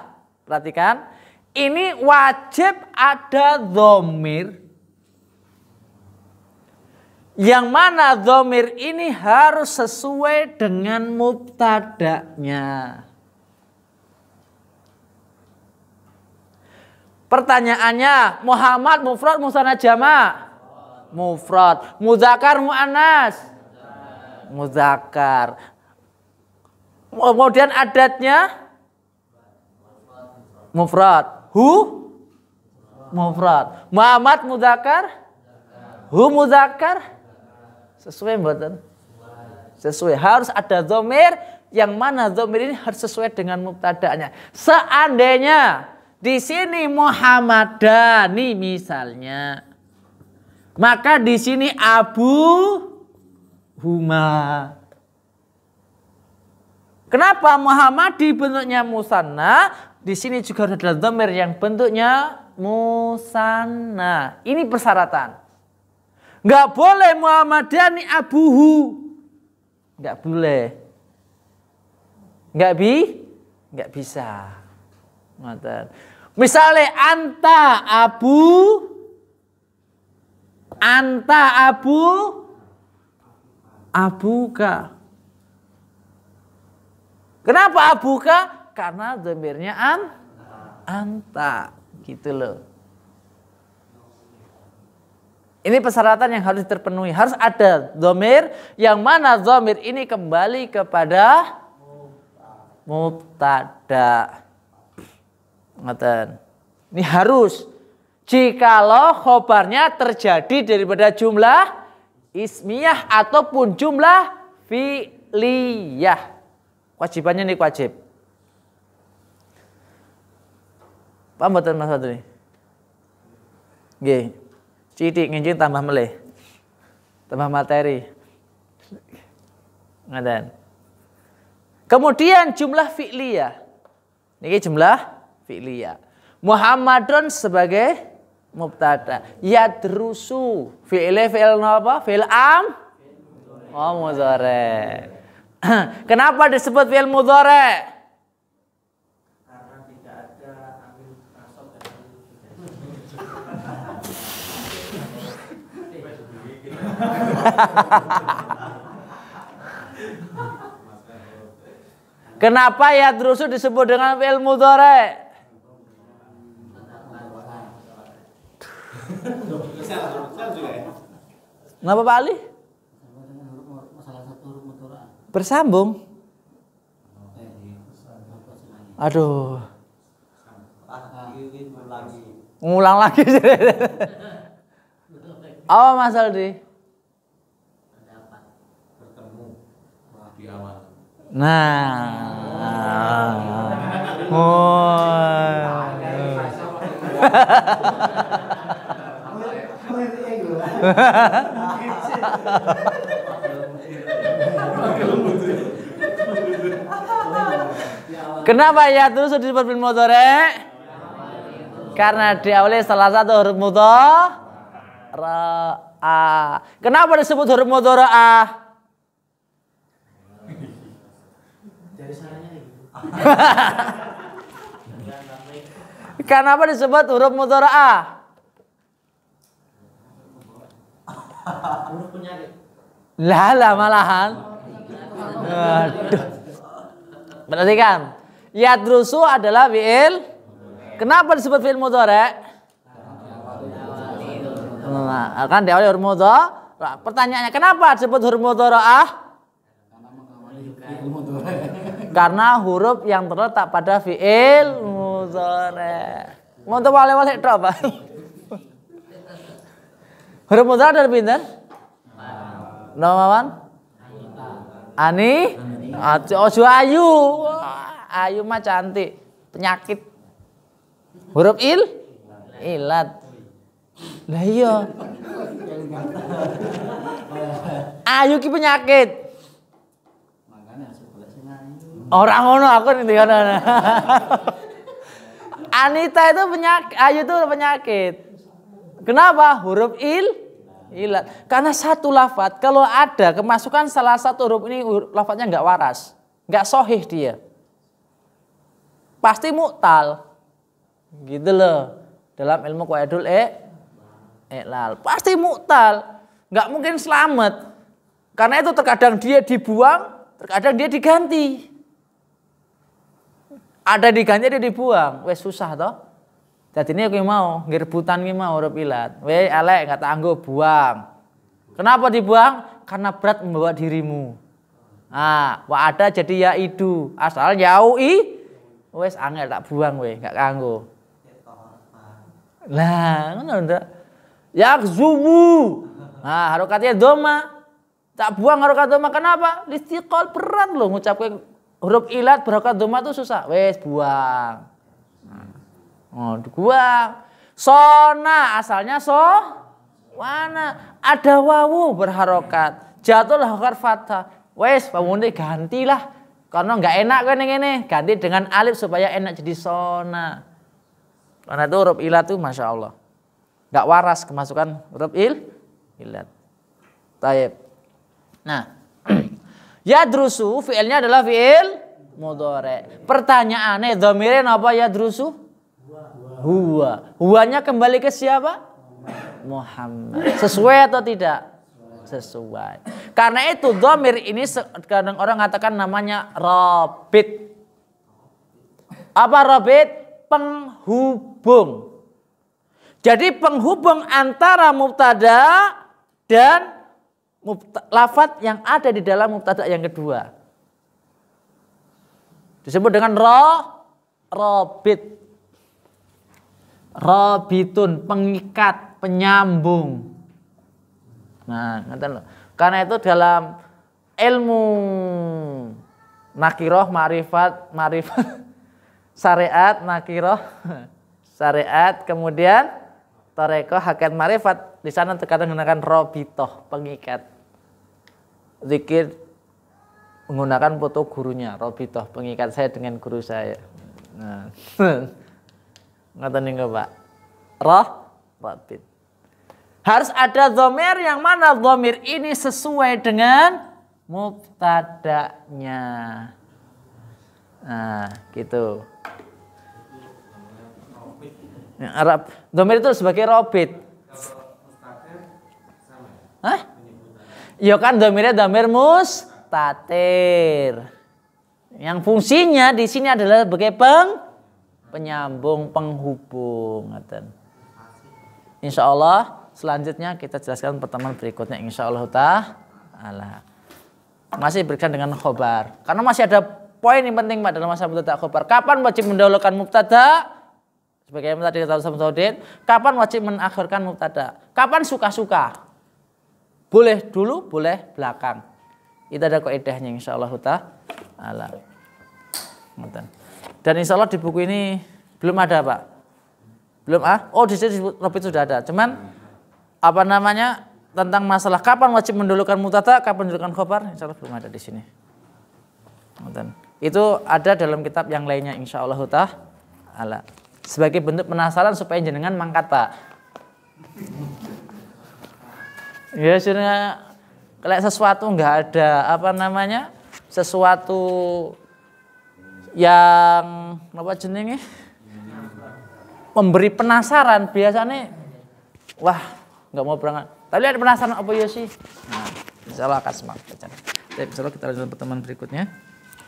perhatikan, ini wajib ada dhamir. Yang mana dhamir ini harus sesuai dengan mubtada'nya. Pertanyaannya, Muhammad mufrad musanna jama'? Mufrad. Mudzakkar muannas? Mudzakkar. Kemudian adatnya mufrad. Mufrad. Muhammad mudzakkar, mudzakkar. Sesuai mboten? Sesuai. Harus ada dhamir yang mana dhamir ini harus sesuai dengan mubtada'nya. Seandainya di sini Muhammadani misalnya, maka di sini Abu Huma. Kenapa Muhammadi bentuknya musanna? Di sini juga ada dhamir yang bentuknya musanna. Ini persyaratan. Nggak boleh Muhammadani abuhu. Nggak boleh. Nggak bisa. Misalnya anta abuka. Kenapa abuka? Karena dhamirnya anta, gitu loh. Ini persyaratan yang harus terpenuhi. Harus ada dhamir yang mana dhamir ini kembali kepada mubtada. Ini harus. Jikalau khobarnya terjadi daripada jumlah ismiyah ataupun jumlah fi'liyah. Wajibannya ini wajib. Paham betul Mas Fadli? Nggih. Citik nginjing tambah melih. Tambah materi. Ngaten. Kemudian jumlah fi'liyah. Niki jumlah fi'liyah. Muhammadun sebagai mubtada. Yadrusu. Fi'il napa? Fi'il Oh, mudhari'. Kenapa disebut fi'il mudhari'? Karena tidak ada amil nasab dan Kenapa yadrusu disebut dengan fi'il mudhari'? Kenapa Pak Ali? Bersambung. Aduh. Ngulang lagi. Apa Mas Aldi? Bertemu di awal. Kenapa ya terus disebut fi'il mudhari'? Karena diawali salah satu huruf mudhari'ah. Kenapa disebut huruf mudhari'ah? dari sananya gitu. Kenapa disebut huruf mudhari'ah? Huruf penyakit. Lah malahan. Aduh. Perhatikan. Yadrusu adalah fi'il. Kenapa disebut fi'il mudhari'? Nah, kan diawali huruf mudhari'. Pertanyaannya kenapa disebut huruf mudhari'ah? Karena huruf yang terletak pada fi'il mudhari'. Mau tuh wale-wale tok, Pak. Huruf mudhari' dari pinten? Namawan? Ani? Ojo ayu. Ayu mah cantik. Penyakit. Huruf ilat. Lah iya. Ayu ki penyakit. Orang ngono aku nanti ngono. Anita itu penyakit, Ayu itu penyakit. Kenapa? Huruf ilat. Karena satu lafadz kalau ada kemasukan salah satu huruf ini lafadznya enggak waras, enggak sahih dia. Pasti mu'tal. Gitu loh. Dalam ilmu qaidul i'lal. Pasti mu'tal. Enggak mungkin selamat. Karena itu terkadang dia dibuang, terkadang dia diganti. Ada diganti, ada dibuang. Wes susah toh. Jadi ini aku mau, ngerebutan ki mau huruf ilat. Wes elek kata anggo buang. Kenapa dibuang? Karena berat membawa dirimu. Nah, wa ada jadi yaidu. Asal wis angel tak buang we, gak kanggo. Lah, ngono ndak. Yakzubu. Nah, harokatnya doma. Tak buang harokat doma kenapa? Listiqol berat loh ngucapkan huruf ilat berharokat doma itu susah. Wes buang. Oh, buang. Sona asalnya wana. Ada wawu berharokat. Jatuh harokat fathah. Wes pamune gantilah. Karena nggak enak kan ini. Ganti dengan alif supaya enak jadi sona. Karena itu huruf ilat tuh Masya Allah. Nggak waras kemasukan huruf ilat. Taib. Nah, yadrusu fi'ilnya adalah fi'il mudhari'. Pertanyaannya dhamirnya apa yadrusu? Huwa. Huwanya kembali ke siapa? Muhammad. Sesuai atau tidak? Sesuai. Karena itu dhamir ini kadang orang mengatakan namanya rabit. Apa rabit? Penghubung. Jadi penghubung antara mubtada dan lafadz yang ada di dalam mubtada yang kedua disebut dengan rabit. Rabitun pengikat, penyambung. Nah, karena itu dalam ilmu nakiroh, ma'rifat, syariat, nakiroh, syariat, kemudian tarekoh, hakikat, ma'rifat. Di sana terkadang menggunakan robitoh, pengikat. Zikir menggunakan foto gurunya, robitoh, pengikat saya dengan guru saya. Nah, ngerti enggak Pak? Robit. Harus ada dhamir yang mana dhamir ini sesuai dengan mubtada'nya. Nah, gitu. Arab dhamir itu sebagai robit. Hah? Ya kan dhamirnya dhamir mustatir. Yang fungsinya di sini adalah sebagai penyambung, penghubung. Insya Allah selanjutnya kita jelaskan pertemuan berikutnya. Insya Allah ta'ala. Masih berkaitan dengan khobar. Karena masih ada poin yang penting Pak dalam masalah mubtada khobar. Kapan wajib mendahulukan mubtada? Sebagai tadi kata Ustaz Saudin. Kapan wajib mengakhirkan mubtada? Kapan suka-suka? Boleh dulu, boleh belakang. Itu ada kaidahnya insyaallah ta'ala. Dan insyaallah di buku ini belum ada Pak. Belum oh di sini Robit sudah ada. Cuman apa namanya tentang masalah kapan wajib mendahulukan mubtada, kapan mendahulukan khobar, insyaallah belum ada di sini. Itu ada dalam kitab yang lainnya insyaallah ta'ala. Sebagai bentuk penasaran supaya jenengan mangkat Pak. Ya sudah, kalau sesuatu nggak ada apa namanya sesuatu yang apa jenenge memberi penasaran biasanya wah nggak mau berangkat. Tapi ada penasaran apa ya sih? Nah, insyaallah akan semangat. Insyaallah kita lanjutkan pertemuan berikutnya.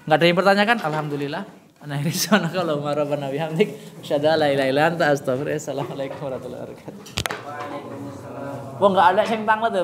Nggak ada yang bertanyakan? Alhamdulillah. Nah ini sana kalau marabana bihamdik asyhadu an la ilaha illa anta astaghfiruka. Assalamualaikum warahmatullahi wabarakatuh. Wah nggak ada sing tanglet.